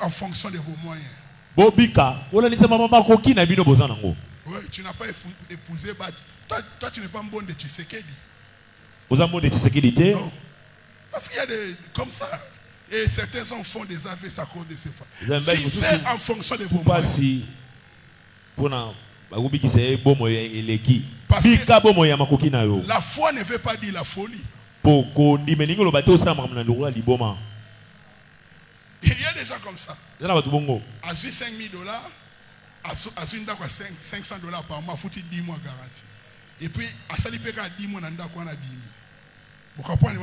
en fonction de vos moyens. Oui, tu n'as pas épousé, toi tu n'es pas un bon de Tshisekedi. Non. Parce qu'il y a des comme ça. Et certains hommes font des affaires à cause de ces femmes. Vivez en fonction de vos moyens. Parce que la foi ne veut pas dire la folie. Il y a des gens comme ça. À 5 000 $, à 500 $ par mois, il faut 10 mois garantie. Et puis, à ça, il peut 10 mois, il faut 10 000. Vous comprenez,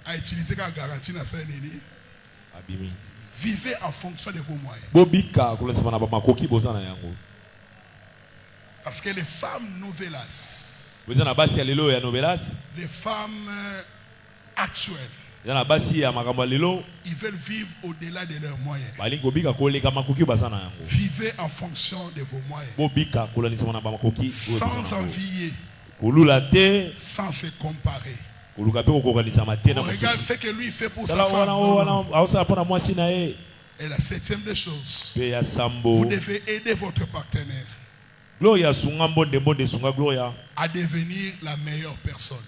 à utiliser la garantie dans ça. Vivez en fonction de vos moyens. Parce que les femmes novelas, les femmes actuelles, ils veulent vivre au-delà de leurs moyens. Vivez en fonction de vos moyens. Sans envier. Sans se comparer. On regarde ce que lui fait pour sa femme. Et la septième des choses, vous devez aider votre partenaire à devenir la meilleure personne.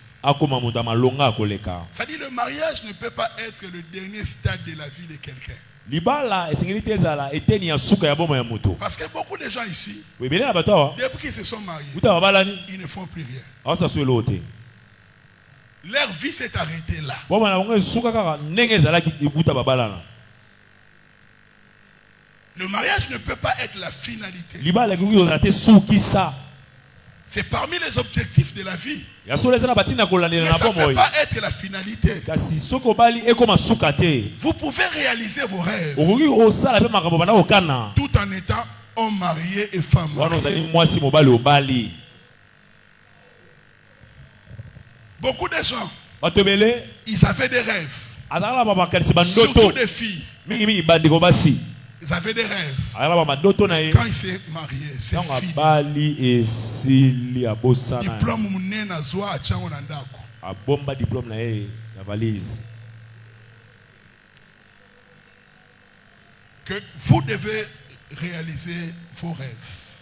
C'est-à-dire le mariage ne peut pas être le dernier stade de la vie de quelqu'un. Parce que beaucoup de gens ici, depuis qu'ils se sont mariés, ils ne font plus rien. Leur vie s'est arrêtée là. Le mariage ne peut pas être la finalité. C'est parmi les objectifs de la vie. Mais ça ne peut pas être la finalité. Vous pouvez réaliser vos rêves tout en étant homme marié et femme mariée. Beaucoup de gens, ils avaient des rêves. Surtout des filles. Ils avaient des rêves. Quand ils s'est mariés, c'est fini. Diplôme mouné na zoa achango na ndako. Abomba diplôme na ye na valise. Que vous devez réaliser vos rêves.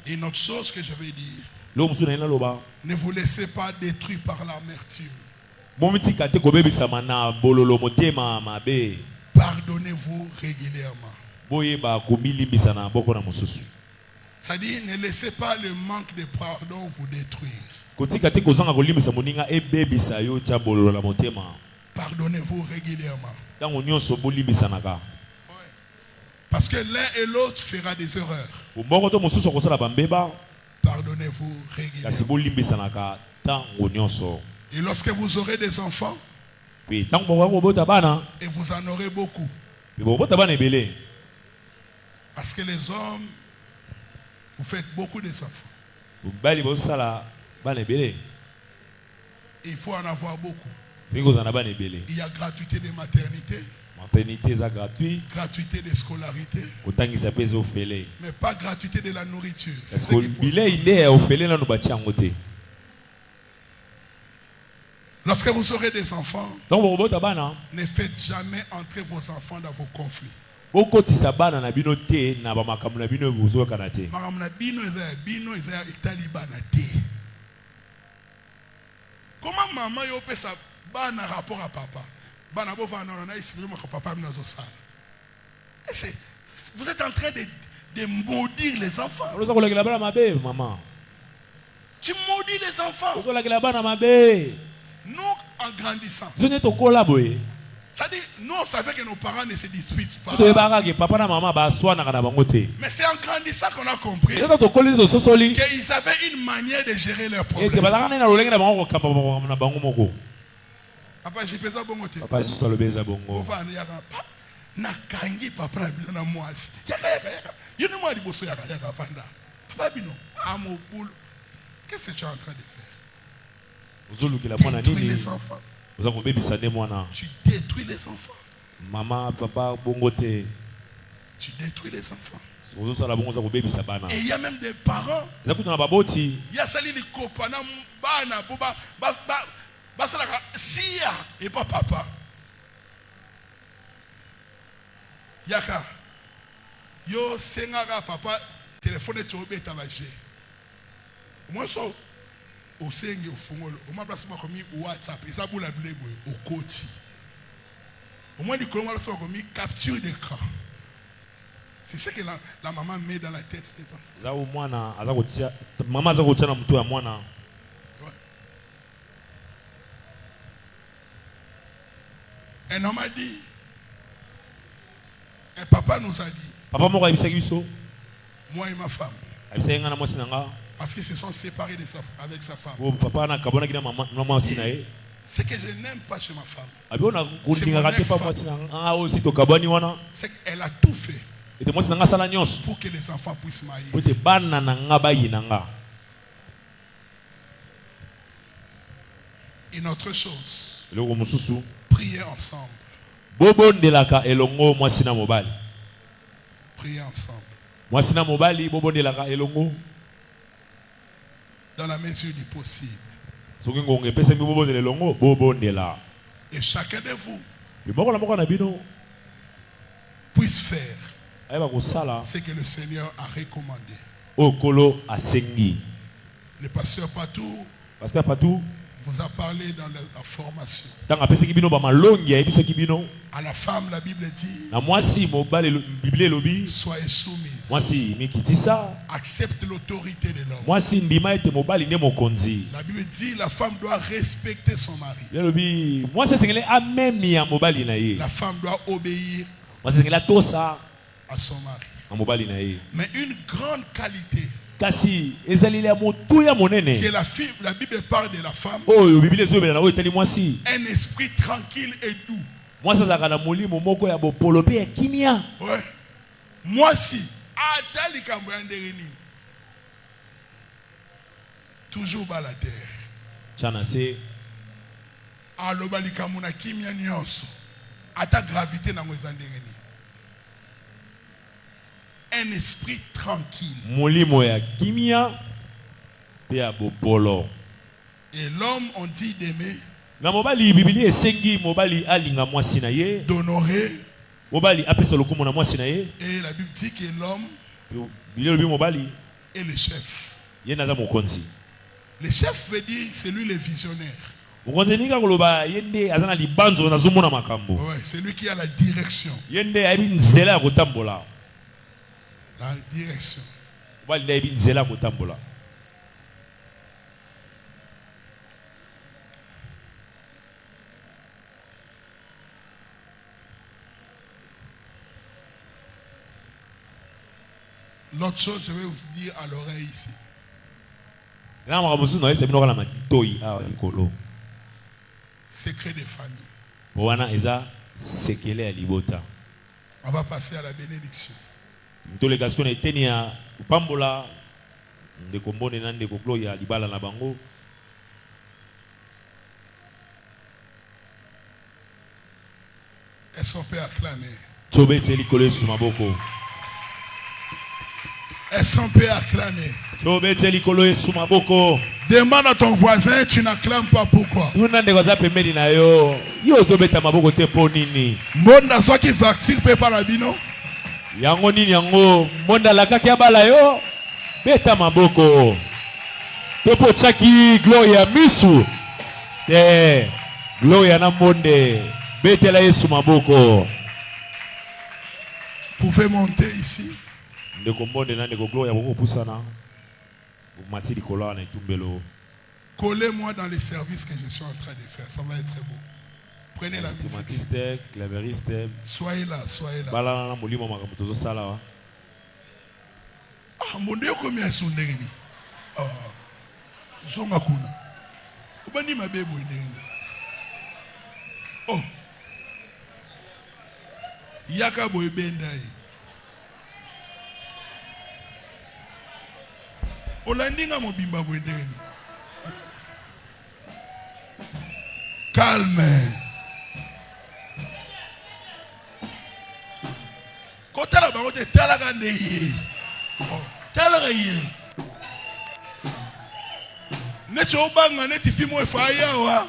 Une autre chose que je vais dire, ne vous laissez pas détruire par l'amertume. Pardonnez-vous régulièrement. C'est-à-dire, ne laissez pas le manque de pardon vous détruire. Pardonnez-vous régulièrement. Parce que l'un et l'autre fera des erreurs. Pardonnez-vous régulièrement. Et lorsque vous aurez des enfants, et vous en aurez beaucoup. Parce que les hommes, vous faites beaucoup d'enfants. Il faut en avoir beaucoup. Il y a gratuité de maternité. Gratuité de scolarité. Mais pas gratuité de la nourriture. C'est ce qui pose. Lorsque vous aurez des enfants, ne faites jamais entrer vos enfants dans vos conflits. Comment maman peut ça rapport à papa? Vous êtes en train de maudire les enfants. Tu maudis les enfants. Nous, en grandissant, c'est-à-dire, nous on savait que nos parents ne se disputent pas. Mais c'est en grandissant qu'on a compris qu'ils avaient une manière de gérer leurs problèmes. Papa, j'ai pesé bon côté. Papa, je le baise à bongo. Nakangi papa na bino na mwasi. Yaka. Yoni mwa liboso yaka fanda. Papa bino, amoboul. Qu'est-ce que tu es en train de faire? Détruis les enfants. Tu détruis les enfants. Maman, papa, bongote. Tu détruis les enfants. Et il y a même des parents. Il y a sali les copains bana boba basalaka sia et pas papa. Yaka. Yo sengaka papa téléphone tchobe tabaje. Moi so au senge au fungolo au ma place comme WhatsApp ça boula blego au côté. Au moins du comment ça comme capture d'écran. C'est ce que la maman met dans la tête des enfants. Un homme a dit, un papa nous a dit, moi et ma femme, parce qu'ils se sont séparés avec sa femme. Ce que je n'aime pas chez ma femme, c'est qu'elle a tout fait pour que les enfants puissent marier. Une autre chose, prier ensemble. Prier ensemble. Dans la mesure du possible. Et chacun de vous puisse faire ce que le Seigneur a recommandé. Le pasteur Patou vous a parlé dans la formation. À la femme, la Bible dit, soyez soumise. Accepte l'autorité de l'homme. La Bible dit, la femme doit respecter son mari. La femme doit obéir à son mari. Mais une grande qualité que la Bible parle de la femme, un esprit tranquille et doux. Ouais. Moi si toujours bas la terre. Un esprit tranquille. Et l'homme, on dit d'aimer, d'honorer. Et la Bible dit que l'homme est le chef. Le chef veut dire c'est lui le visionnaire. Ouais, c'est lui qui a la direction. La direction. L'autre chose, je vais vous dire à l'oreille ici. Secret de famille. On va passer à la bénédiction. Est-ce qu'on peut acclamer? Est-ce qu'on peut acclamer? Demande à ton voisin, tu n'acclames pas, pourquoi? Monde soit qui facture peut pas la bino. Yango nini yango monda la kaki abala yo beta maboko topo chaki gloria misu gloria na monde beta la Yesu maboko. Pouvez monter ici. Collez-moi dans les services que je suis en train de faire, ça va être beau. Prenez la musique. Soyez là, soyez là. Ah, mon Dieu, combien sont les ah, sont ma kuna. Ubani ma bébé oh, yaka boy bendai. Olandinga mobimba bwendeni. Calme. Kotala bango te talaga ndeye. Talaga ye. Necho obanga neti fimo efaya wa.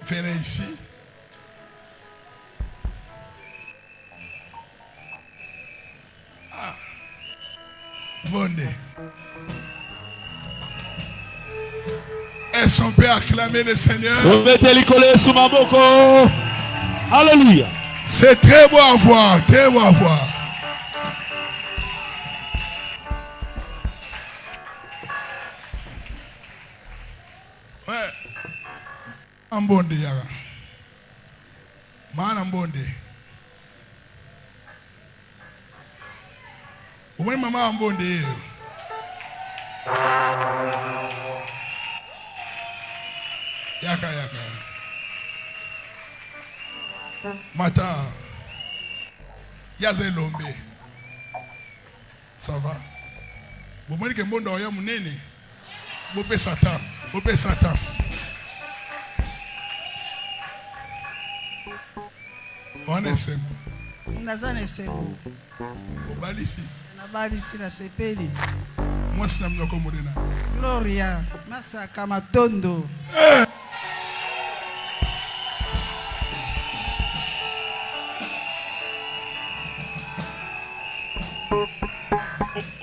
Venez ici. Ah. Monde. Est-ce qu'on peut acclamer le Seigneur? Alléluia. C'est très beau à voir, très beau à voir. Ouais. Ambonde yara. Man ambonde. Uwe mama ambonde. Yaka. Mata. Yaze lombe. Ça va? Vous voyez que le monde est munene. Vous pouvez Satan. On est seul. Nazane semu. Obalisi. Nabalisi na sepeli. Moi si namna ko modena. Gloria, masaka matondo.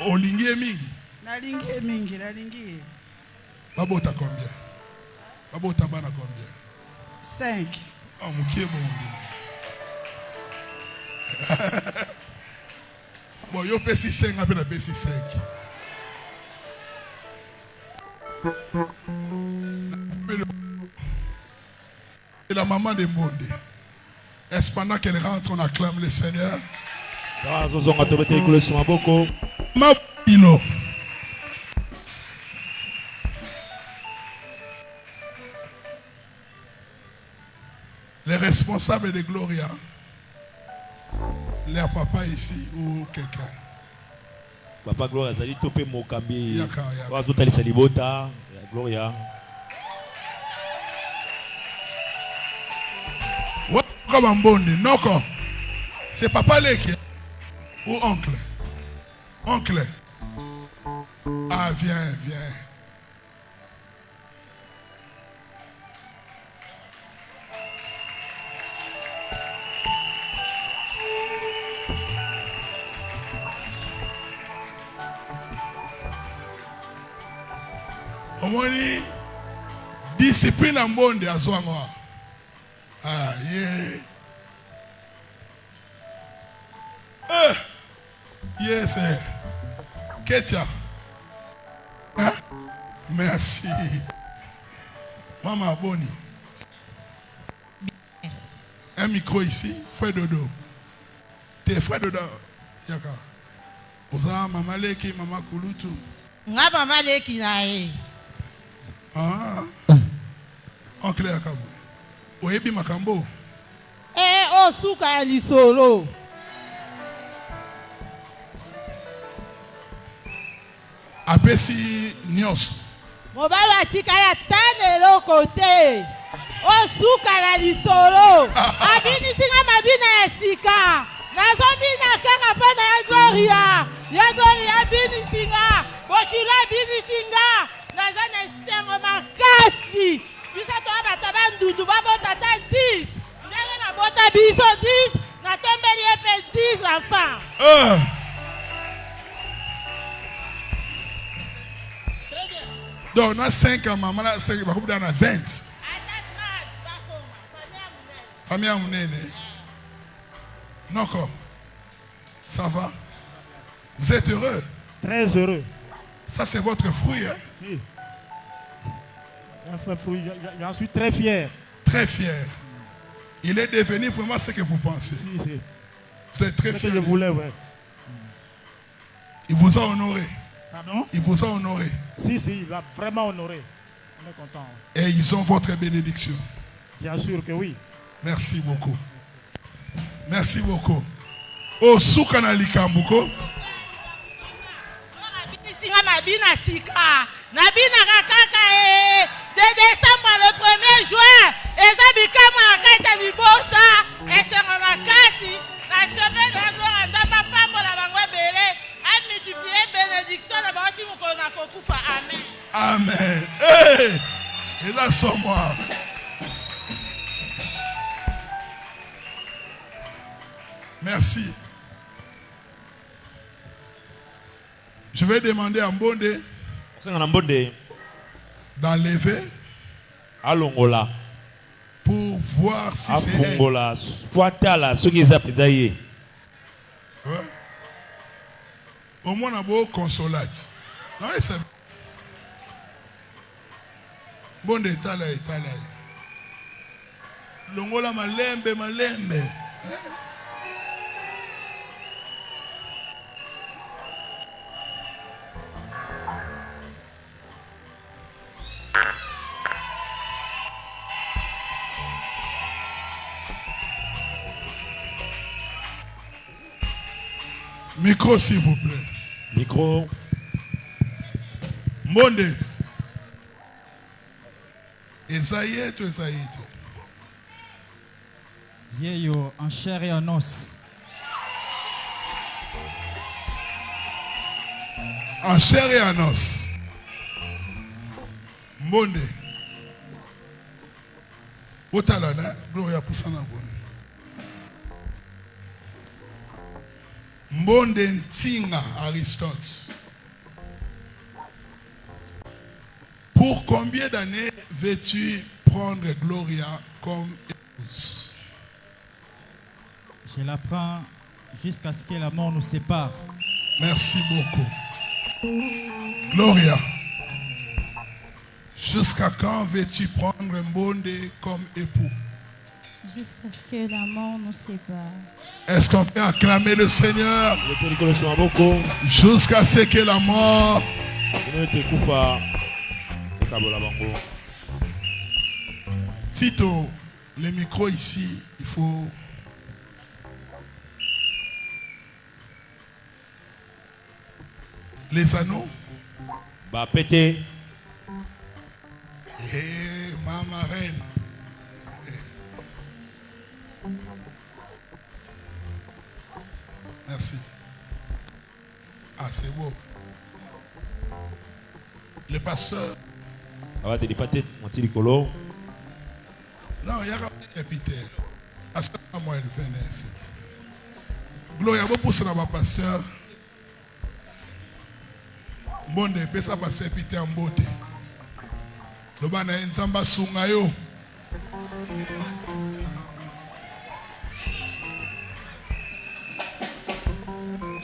Olingie mingi. Nalingie. Babota combien? Babota bana combien? 5. Ah, mukie bon. Bon, yo pesi 5 après la pesi 5. C'est la maman de monde. Est-ce pendant qu'elle rentre, on acclame le Seigneur? Les responsables de Gloria, leur papa ici ou quelqu'un. Papa Gloria, ça dit topé mokambi. Yaka. Wazotali salibota, Gloria. Comme un bon noko. C'est papa Leki ou oncle. Oncle. Ah, viens. Omoni discipline en monde à Zouangwa. Ah, yeah. Yes, Ketia. Hein? Merci. Maman Boni. Un micro ici, frère Dodo. T'es frère Dodo. Yaka. Oza maman Leki, maman Kulutu. Nga mama Leki nae. Ah. Oncle Yakabo. Oyebi makambo. Suka ya lisolo. Apesi nyos. Mobala atikala tane loko te. Suka na lisolo. Abini singa mabina ya sika. Nazobina kaka pana ya Gloria. Ya Gloria bini singa. Bokila bini singa. Nazana sengo makasi. Bisa to abata bandundu babo tata 10. Ndenge mabota biso 10. Na tombeli epe 10 enfants. Donc, on a 5 ans, maman a 5 ans, on a 20. Famille à Mounene. Non, quoi? Ça va? Vous êtes heureux? Très heureux. Ça, c'est votre fruit, hein? Oui. J'en suis très fier. Très fier. Il est devenu vraiment ce que vous pensez. Si. Vous êtes très fier. C'est ce que je voulais, ouais. Il vous a honoré. Pardon? Il vous a honoré. Si, il va vraiment honorer. On est content. Et ils ont votre bénédiction. Bien sûr que oui. Merci beaucoup. Merci beaucoup. Oh, Soukana Likambuko. Mabina sika. Nabina kakaka de décembre le 1er juin. Ezabika mwa kata libota. Esengo makasi. Na sebe de gloire ndamba pambo na bangwe bele. A multiplier bénédiction na bati mukona kokufa. Amen. Amen. Hey! Et là, sans moi. Merci. Je vais demander à Mbonde d'enlever pour voir si c'est elle. Ouais. Au moins, on a beau consolate. Non, c'est Mbonde, t'as Longola malembe. Micro, s'il vous plaît. Micro. Mbonde. Esaïe, tu Esaïe. Yeyo, en chair et en os. En chair et en os. Mbonde. Otalana, Gloria Poussana. Mbonde Ntinga Aristote. Pour combien d'années veux-tu prendre Gloria comme épouse? Je la prends jusqu'à ce que la mort nous sépare. Merci beaucoup. Gloria, jusqu'à quand veux-tu prendre Mbonde comme époux? Jusqu'à ce que la mort nous sépare. Est-ce qu'on peut acclamer le Seigneur? Jusqu'à ce que la mort. Tito, le micro ici, il faut. Les anneaux. Bah pété. Eh, ma reine. Merci. Ah, c'est beau. Le pasteur. Ah, t'es pas tête, mon petit colo. Non, il y a un Peter. Pasteur, moi, il venait ici. Gloria, vous poussez là-bas, pasteur. Bon, de pesa passer Peter en beauté. Le ban a nzamba sungayo.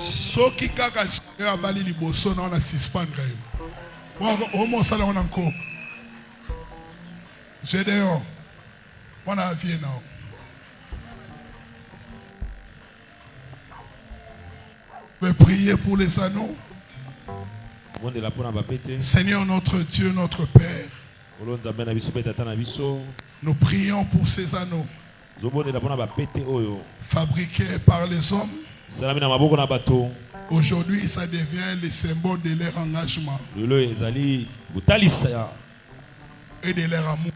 Soki kaka ya bali liboso na on suspendre yo. Wa mo sala on encore. Gédéon. On a vie now. Je vais prier pour les anneaux. Seigneur notre Dieu, notre Père, nous prions pour ces anneaux fabriqués par les hommes. Aujourd'hui, ça devient le symbole de leur engagement et de leur amour.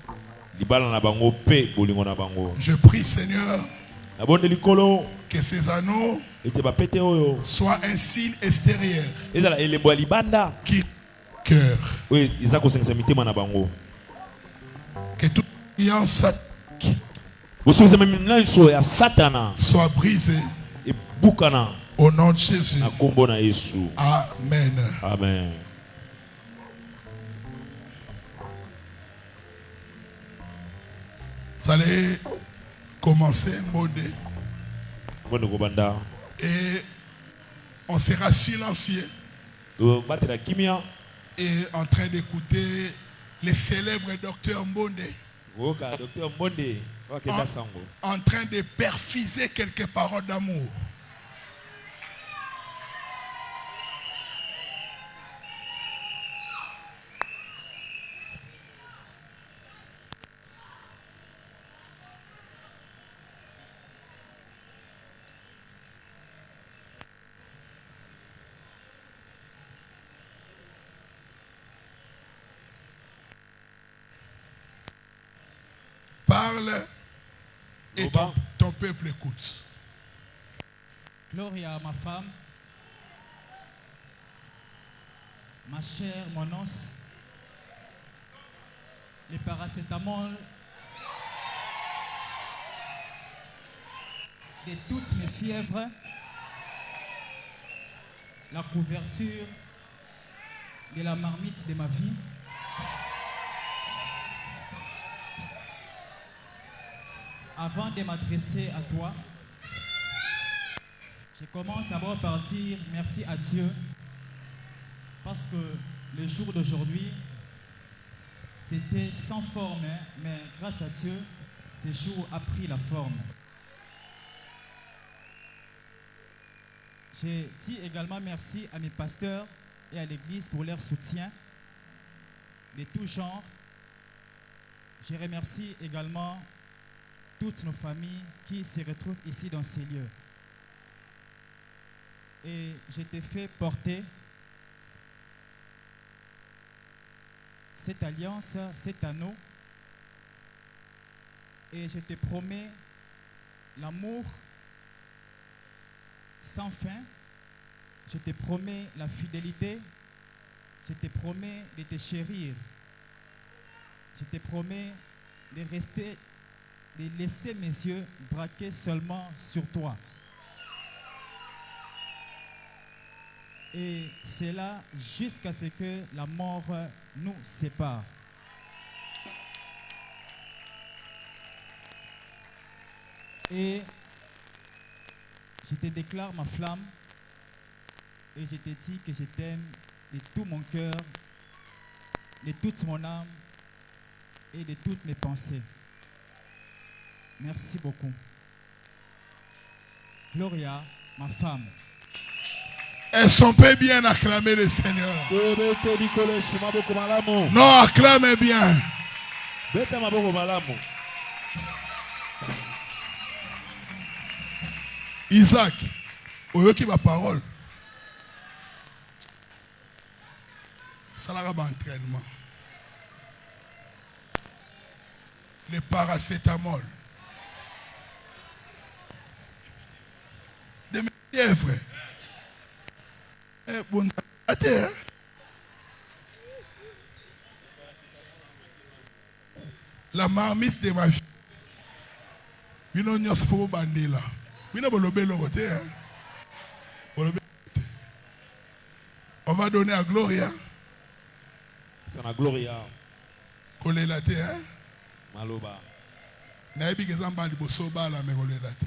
Je prie, Seigneur, que ces anneaux soient un signe extérieur qui cœur. Que toute alliance soit brisée au nom de Jésus. Amen. Amen. Vous allez commencer, Mbonde. Et on sera silencieux et en train d'écouter les célèbres docteurs Mbonde en train de perfiser quelques paroles d'amour. Parle et ton peuple écoute. Gloria, ma femme, ma chair, mon os, les paracétamol de toutes mes fièvres, la couverture de la marmite de ma vie. Avant de m'adresser à toi, je commence d'abord par dire merci à Dieu parce que le jour d'aujourd'hui, c'était sans forme, hein, mais grâce à Dieu, ce jour a pris la forme. Je dis également merci à mes pasteurs et à l'église pour leur soutien de tout genre. Je remercie également toutes nos familles qui se retrouvent ici dans ces lieux. Et je t'ai fait porter cette alliance, cet anneau, et je te promets l'amour sans fin, je te promets la fidélité, je te promets de te chérir, je te promets de rester, de laisser mes yeux braqués seulement sur toi. Et c'est là jusqu'à ce que la mort nous sépare. Et je te déclare ma flamme et je te dis que je t'aime de tout mon cœur, de toute mon âme et de toutes mes pensées. Merci beaucoup. Gloria, ma femme. Est-ce qu'on peut bien acclamer le Seigneur? Non, acclamez bien. Isaac, oyoki ba parole. Salara ba entraînement. Le paracétamol. Des fièvres. Bon, la marmite de ma vie. On va donner à Gloria. C'est la Gloria. Kolelate, hein? Maloba. Naibi kezamba liboso bala me kolelate.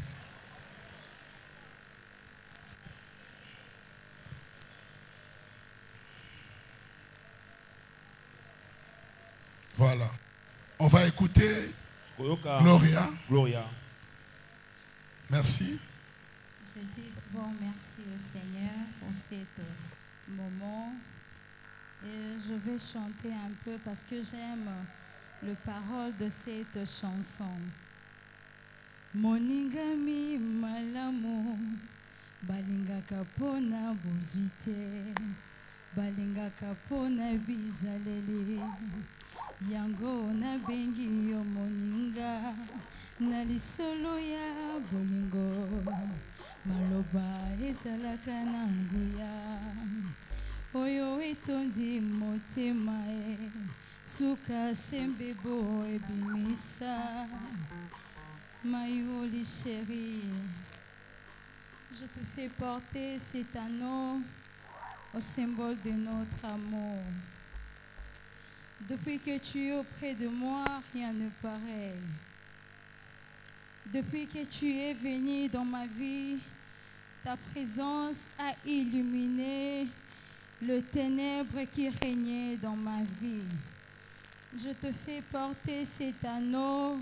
Voilà. On va écouter Gloria. Gloria. Merci. Je dis bon merci au Seigneur pour cet moment. Et je vais chanter un peu parce que j'aime le parole de cette chanson. Moningami malamu balinga kapona bozite balinga kapona bizaleli yango na bengi yo moninga na lisolo ya bolingo maloba ezalaka na nguya oyo etondi motema e suka sembe bo ebimisa Maïoli chérie, je te fais porter cet anneau au symbole de notre amour. Depuis que tu es auprès de moi, rien ne pareil. Depuis que tu es venu dans ma vie, ta présence a illuminé le ténèbre qui régnait dans ma vie. Je te fais porter cet anneau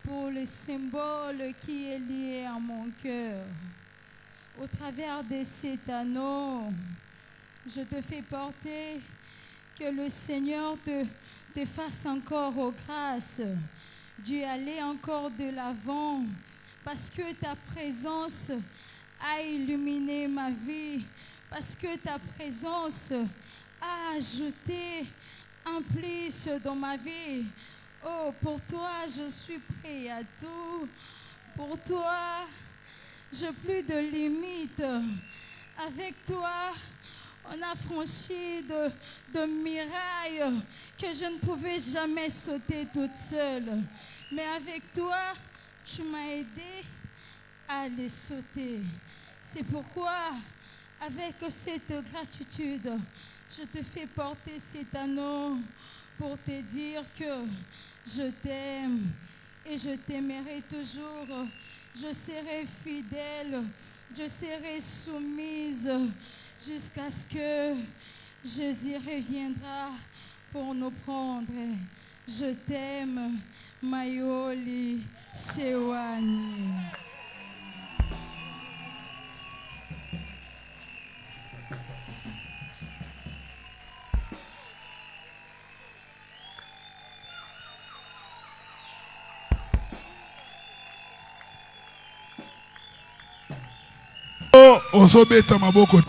pour le symbole qui est lié à mon cœur. Au travers de cet anneau, je te fais porter que le Seigneur te fasse encore grâce, d'y aller encore de l'avant, parce que ta présence a illuminé ma vie, parce que ta présence a ajouté un plus dans ma vie. Oh, pour toi, je suis prêt à tout. Pour toi, je n'ai plus de limites. Avec toi, on a franchi de murailles que je ne pouvais jamais sauter toute seule. Mais avec toi, tu m'as aidé aller sauter. C'est pourquoi, avec cette gratitude, je te fais porter cet anneau pour te dire que je t'aime et je t'aimerai toujours. Je serai fidèle, je serai soumise jusqu'à ce que Jésus reviendra pour nous prendre. Je t'aime, Mayoli Shewani. Ozobeta maboko.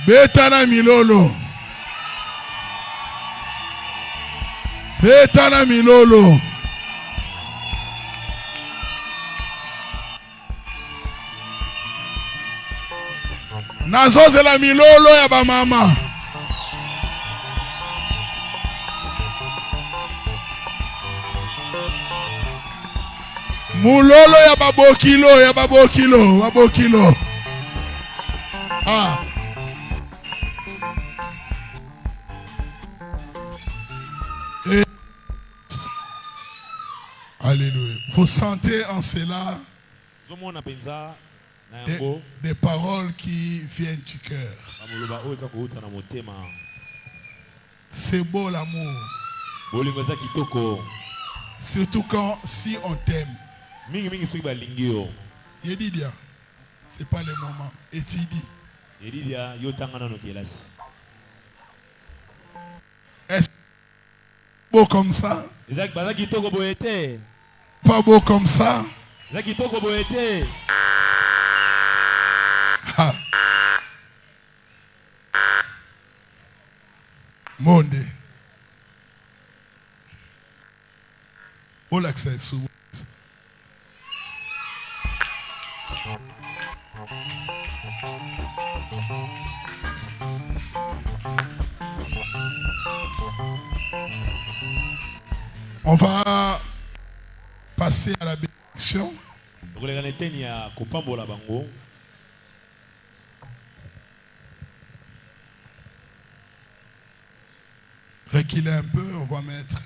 Beta na milolo. Beta na milolo. Nazoze la milolo ya ba mama. Mulolo ya babokilo. Ah. Et... Alléluia. Vous sentez en cela des paroles qui viennent du cœur. C'est beau l'amour. Surtout si on t'aime. Yedidia, c'est pas le moment. Etidi. Est-ce beau comme ça? Pas beau comme ça? Ah. Monde. All access. On va passer à la bénédiction. Reculer un peu, on va mettre.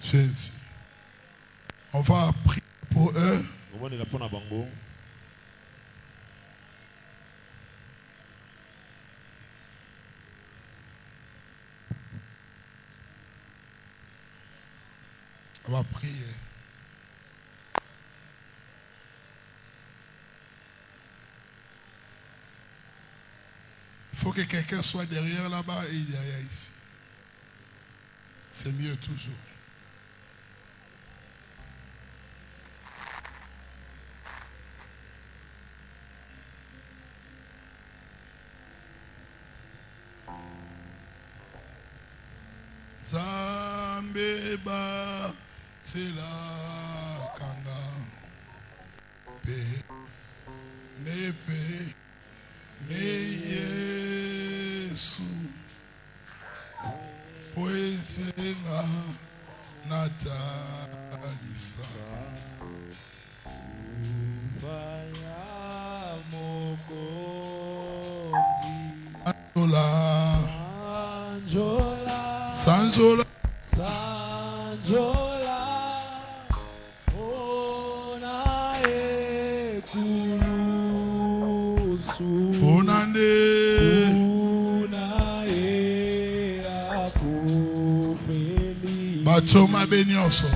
Jésus. On va prier pour eux. On va prier. Il faut que quelqu'un soit derrière là-bas et derrière ici. C'est mieux toujours. Zambeba tila kanga pe nepe ne Yesu poesenga natalisa baya mokozi Sanjola ona ekulusu Bonande una e akufeli Batoma benyoso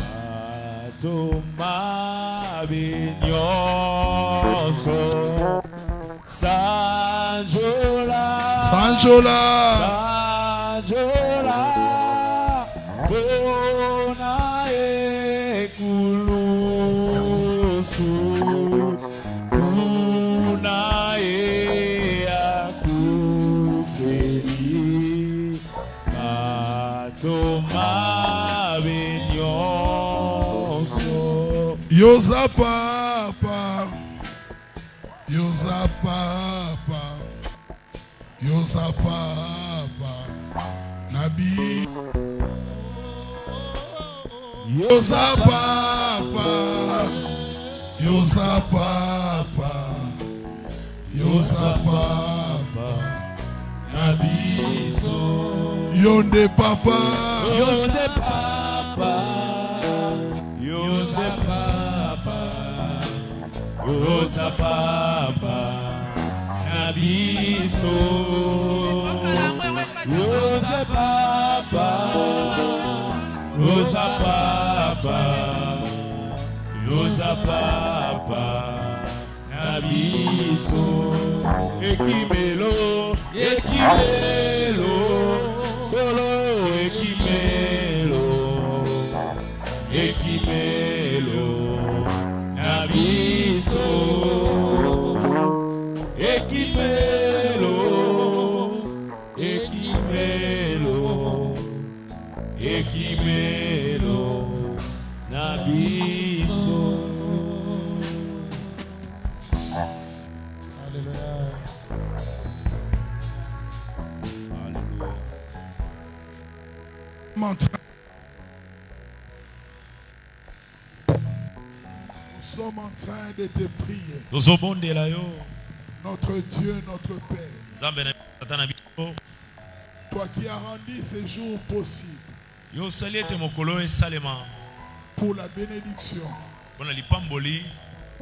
Sanjola Bona ekulusu Bona akufeli Matoma benyoso Yoza papa Yoza papa Yoza papa Nabi Yoza papa Yoza papa Yoza papa Nabiso Yonde papa Yonde papa Yonde papa Yoza papa Nabiso Yoza papa Yoza papa Yoza papa Nabiso Ekimelo Ekimelo Solo Ekimelo Ekimelo Nabiso Ekimelo Ekimelo Ekimelo Nabiso. Nous sommes en train de te prier. Notre Dieu, notre Père. Toi qui as rendu ce jour possible. Pour la bénédiction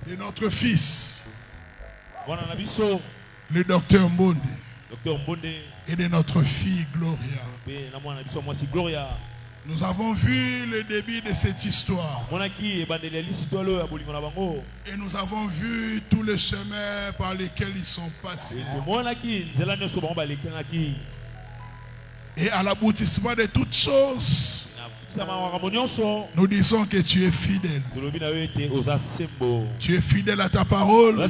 de notre fils, le docteur Mbonde, et de notre fille Gloria. Nous avons vu le début de cette histoire. Et nous avons vu tous les chemins par lesquels ils sont passés. Et à l'aboutissement de toutes choses, nous disons que tu es fidèle. Tu es fidèle à ta parole.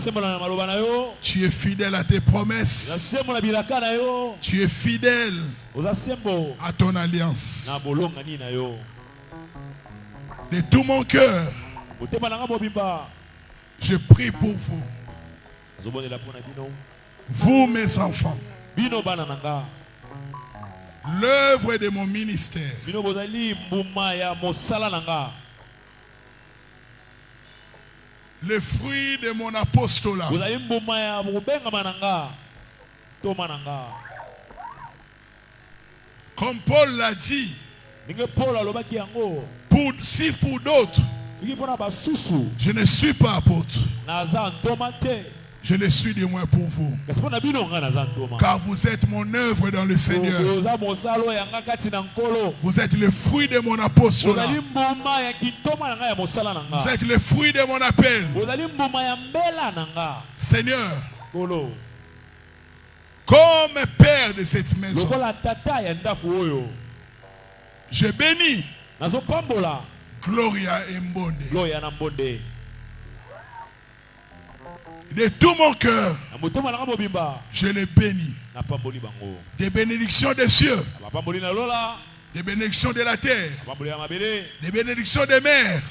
Tu es fidèle à tes promesses. Tu es fidèle à ton alliance. De tout mon cœur, je prie pour vous. Vous, mes enfants. L'œuvre de mon ministère. Le fruit de mon apostolat. Comme Paul l'a dit, si pour d'autres, je ne suis pas apôtre, je le suis du moins pour vous. Car vous êtes mon œuvre dans le Seigneur. Vous êtes le fruit de mon apostolat. Vous êtes le fruit de mon appel. Seigneur, comme père de cette maison, je bénis Gloria et Mbonde. De tout mon cœur, je les bénis. Des bénédictions des cieux, des bénédictions de la terre, des bénédictions des mers,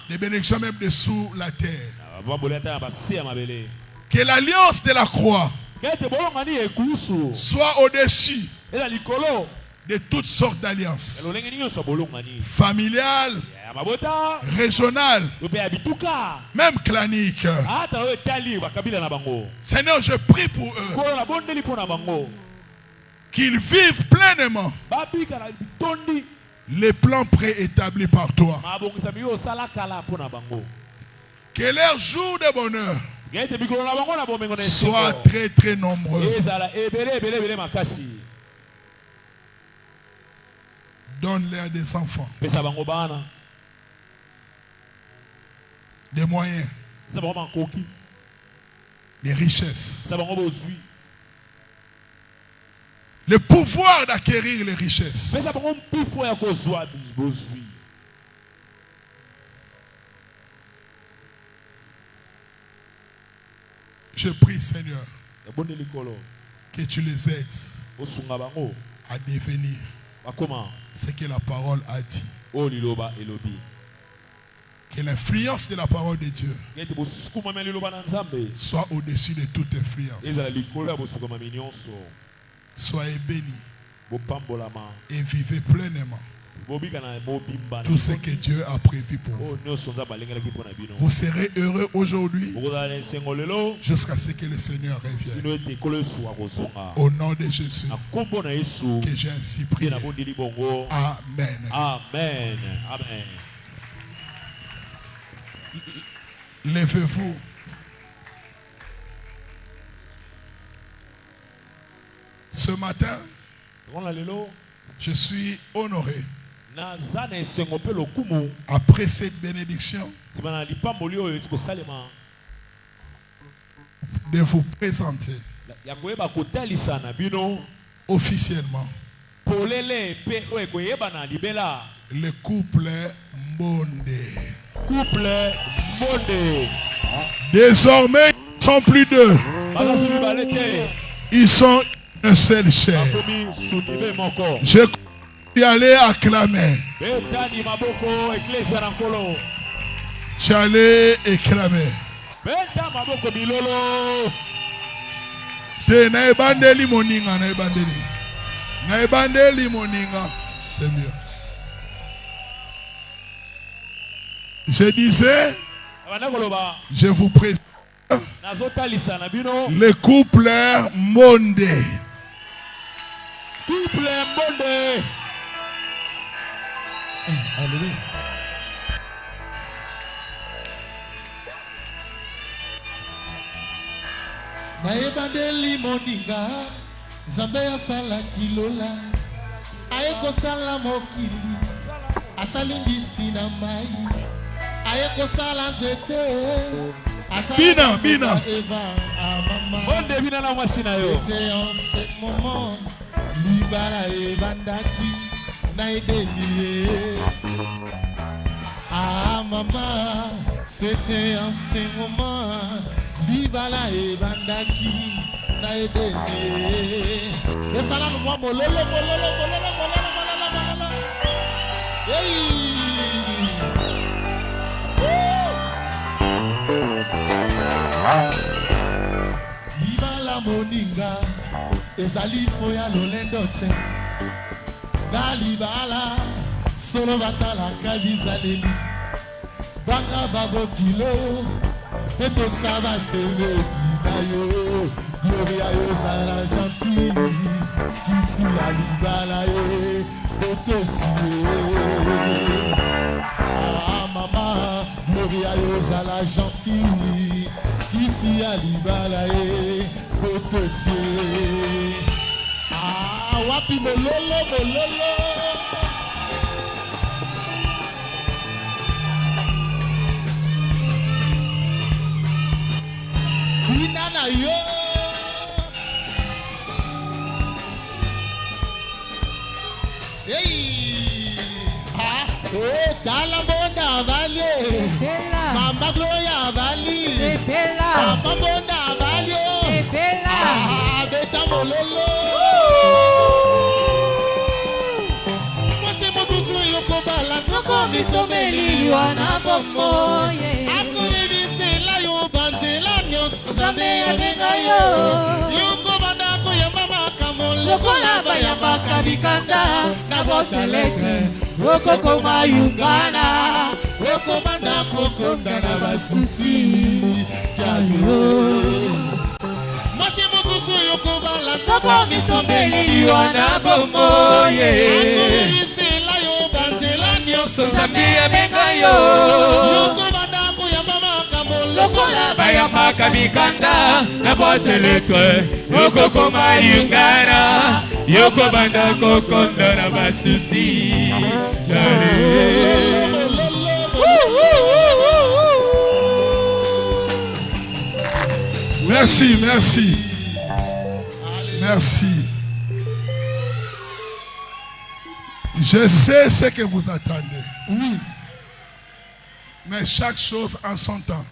des bénédictions même dessous la terre. Que l'alliance de la croix soit au-dessus de toutes sortes d'alliances, familiales, régionales, même claniques. Seigneur, je prie pour eux qu'ils vivent pleinement les plans préétablis par toi. Que leur jour de bonheur soit très très nombreux. Donne-leur des enfants, des moyens, des richesses, le pouvoir d'acquérir les richesses. Je prie, Seigneur, que tu les aides à devenir ce que la parole a dit. Que l'influence de la parole de Dieu soit au-dessus de toute influence. Soyez bénis et vivez pleinement tout ce que Dieu a prévu pour vous. Vous serez heureux aujourd'hui jusqu'à ce que le Seigneur revienne. Au nom de Jésus, que j'ai ainsi prié. Amen. Amen. Amen. Levez-vous. Ce matin, je suis honoré après cette bénédiction de vous présenter officiellement le couple Mbonde. Désormais, ils ne sont plus deux. Ils sont une seule chair. Je suis allé acclamer. Je suis allé acclamer. C'est mieux. Je disais, je vous présente le couple Monde. Alléluia. Naebandeli moninga Nzambe asala kilola Ayeko sala mokili Asali mbisi na mai Ayeko sala nzete Bina Monde bina na mwasi na yo. C'était en ce moment Libala ebandaki Na edeni. Ah maman, c'était en ce moment Libala ebandaki Na edeni. Esala no mwa mololo. Hey! Libala moninga ezali poya lolendo te na libala solo batala kabizaleli banga babo kilo peto saba sene na yo gloria yo sara gentil kisi la libala yo peto si ah mama gloria yo sara gentil kisi a libala yo peto si ah wapi mololo Binana yo hey ah oh Talambonda Valley Mama Gloria Valley c'est bella Mama Bonda Valley c'est bella ah beta mololo Moi tout yoko bala Toko misomeli wana bombo Akuri la yo banzela nyos Zame abenga yo Yoko banda ko yamba kamol Lokola bayamba kabikanda Na bote letre Oko koma yungana Oko banda koko ndana basusi Jayo Masi mususu yoko bala Toko misombeli wana bombo Akuri la yo banzela nyos Zame abenga yo Yoko banda ko yamba kamol Lokola bayamba kabikanda Na bote letre Oko koma yungana Yoko banda koko ndana basusi Jayo Merci. Je sais ce que vous attendez. Oui. Mais chaque chose en son temps.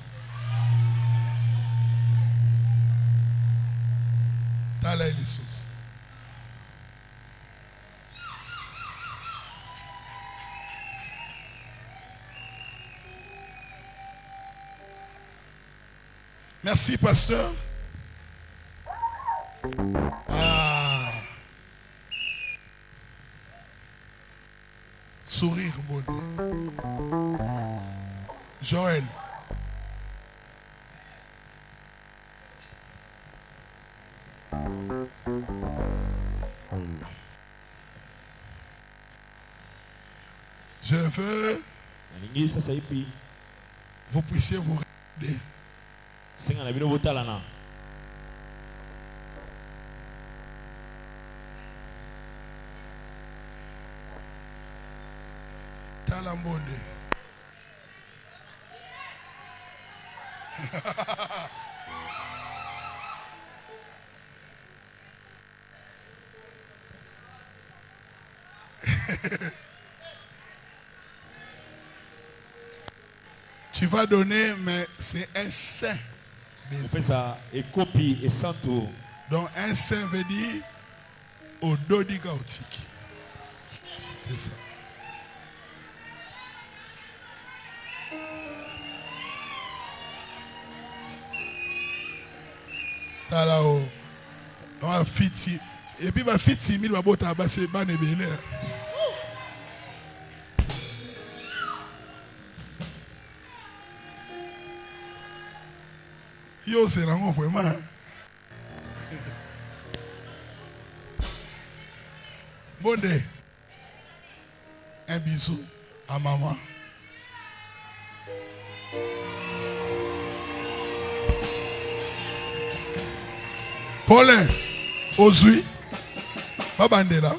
Merci, pasteur. Sourire, mon Dieu. Joël. Je veux vous puissiez vous regarder. Talambonde. Tu vas donner, mais c'est un saint. Donc un saint veut dire au dodi gautique. C'est ça. Là-haut. On a fiti. Et puis, ma fille timide, ma botte à bas, c'est ban et belé. Yo, c'est là, vraiment. Bonne. Un bisou à maman. Paulin, Ozui, Babandela.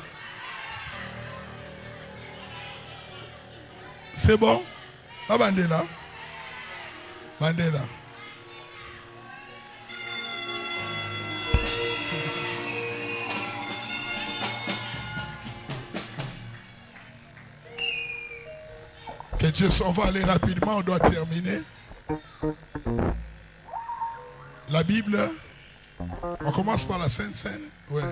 C'est bon? Babandela. Bandela. Que Dieu s'en va aller rapidement, on doit terminer. La Bible, on commence par la Sainte Seine. Ouais.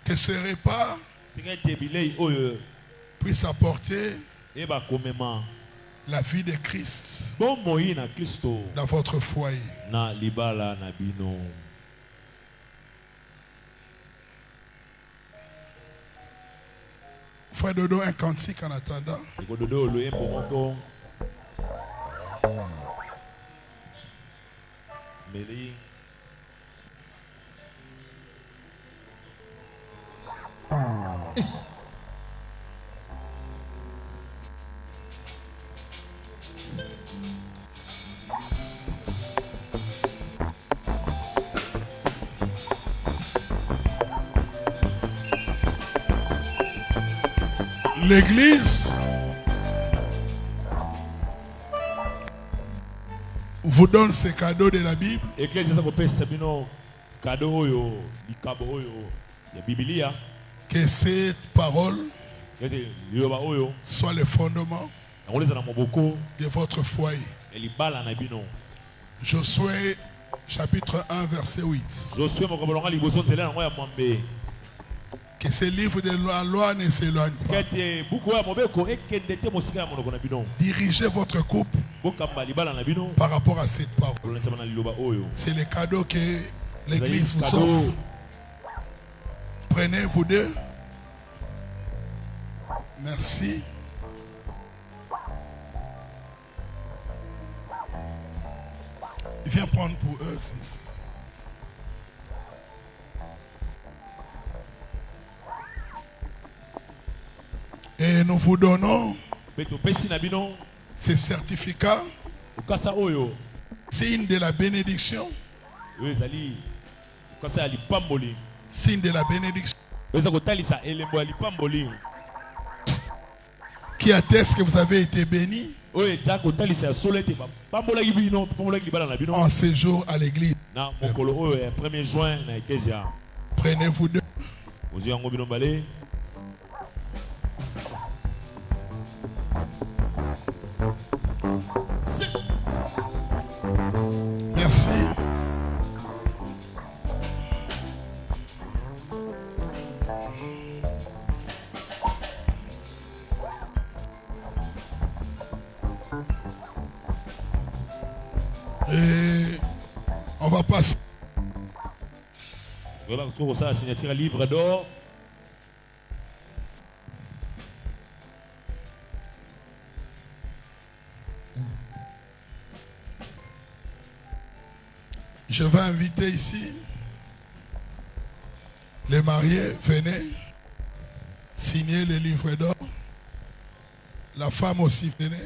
Que ce repas puisse apporter la vie de Christ dans votre foyer. Frère Dodo, un cantique en attendant. L'église vous donne ces cadeaux de la Bible. Que cette parole soit le fondement de votre foyer. Josué chapitre 1 verset 8. Que ce livre de la loi ne s'éloigne pas. Dirigez votre couple par rapport à cette parole. C'est le cadeau que l'église vous offre. Prenez vous deux. Merci. Viens prendre pour eux aussi. Et nous vous donnons ces certificats, signe de la bénédiction, signe de la bénédiction qui atteste que vous avez été bénis en séjour à l'église. Prenez-vous deux. Merci. Et on va passer. Livre d'or. Je vais inviter ici les mariés, venez signer le livre d'or. La femme aussi, venez.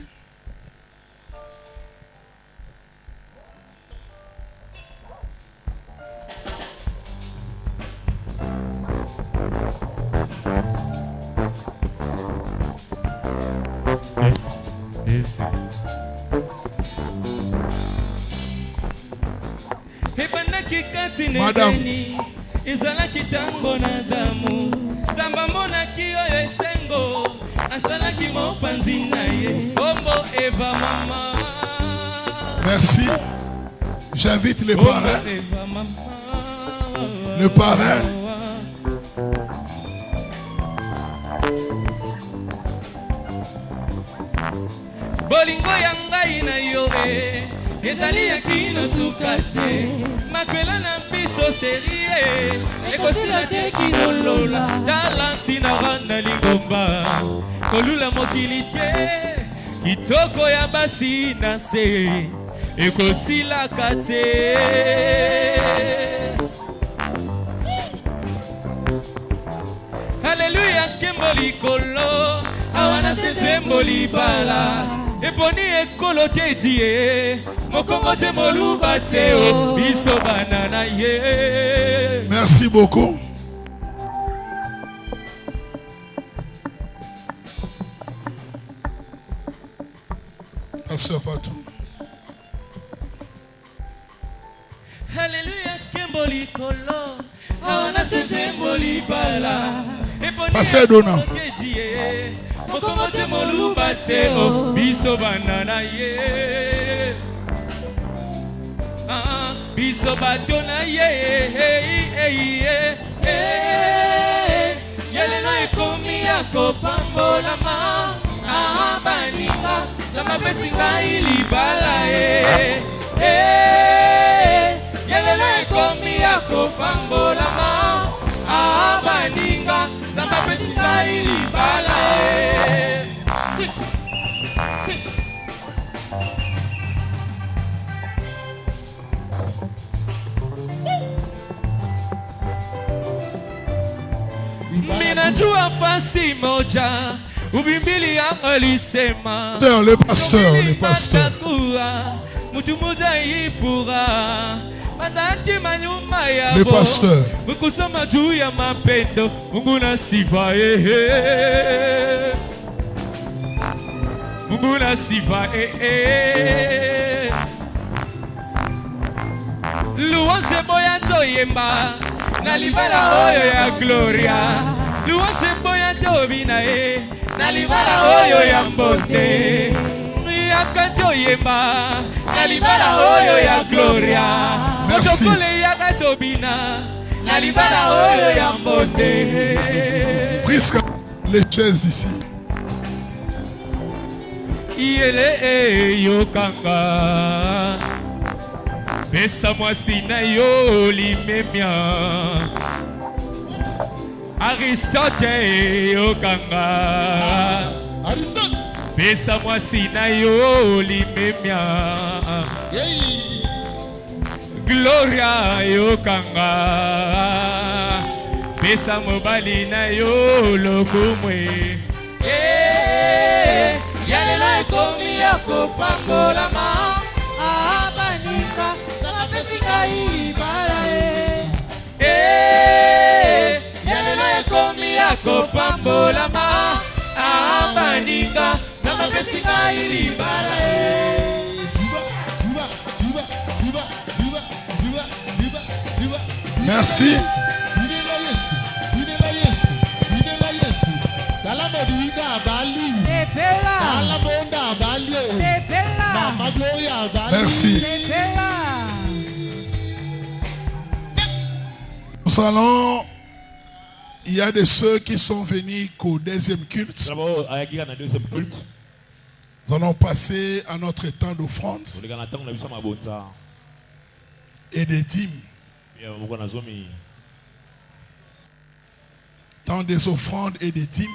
Madame, ezalaki tango na damu tamba monaki oyo esengo asalaki mopanzi na ye kombo Eva mama. Merci. J'invite les parrains. Le parrain. Bolingo yangai na yo ezali yakino sukate makwela na biso chérie ekosila te kinolola talanti na randa lingomba kolula mokili te kitoko ya basi na se ekosilaka te. Haleluya kembo likolo awana sensembo libala eponi ekolo te die mokongo te moluba te o biso banana ye. Merci beaucoup. Pasteur Patou. Alléluia kembo likolo awana sensembo libala eponi ekolo te die mokongo te moluba te o biso banana ye. Biso bato na ye yelelo ekomi ya kopambolama baninga zamba pesi ngai libala yelelo ekomi ya kopambolama baninga zamba pesi ngai libala minajua fasi moja ubimbili yangu lisema le pasteur mutu moja yipura madati manyuma ya le pasteur mukusoma juu ya mapendo Mungu na sifa Mungu na sifa louange boya toyemba na libala oyo ya gloria louange boya tobina na libala oyo ya mbote yaka toyemba na libala oyo ya gloria motokole yaka tobina na libala oyo ya mbote. Prisca les chaises ici. Yele yokanga pesa mwasi na yo limemia Aristote yokanga Aristote pesa mwasi na yo limemia Gloria yokanga pesa mobali na yo lokumwe yalelo ekomi ya kopambolama abanika sama pesi ngai libala yalelo ekomi ya kopambolama abanika Merci. Merci. Nous allons. Il y a de ceux qui sont venus qu'au deuxième culte. Nous allons passer à notre temps d'offrande et des dîmes. Temps des offrandes et des dîmes.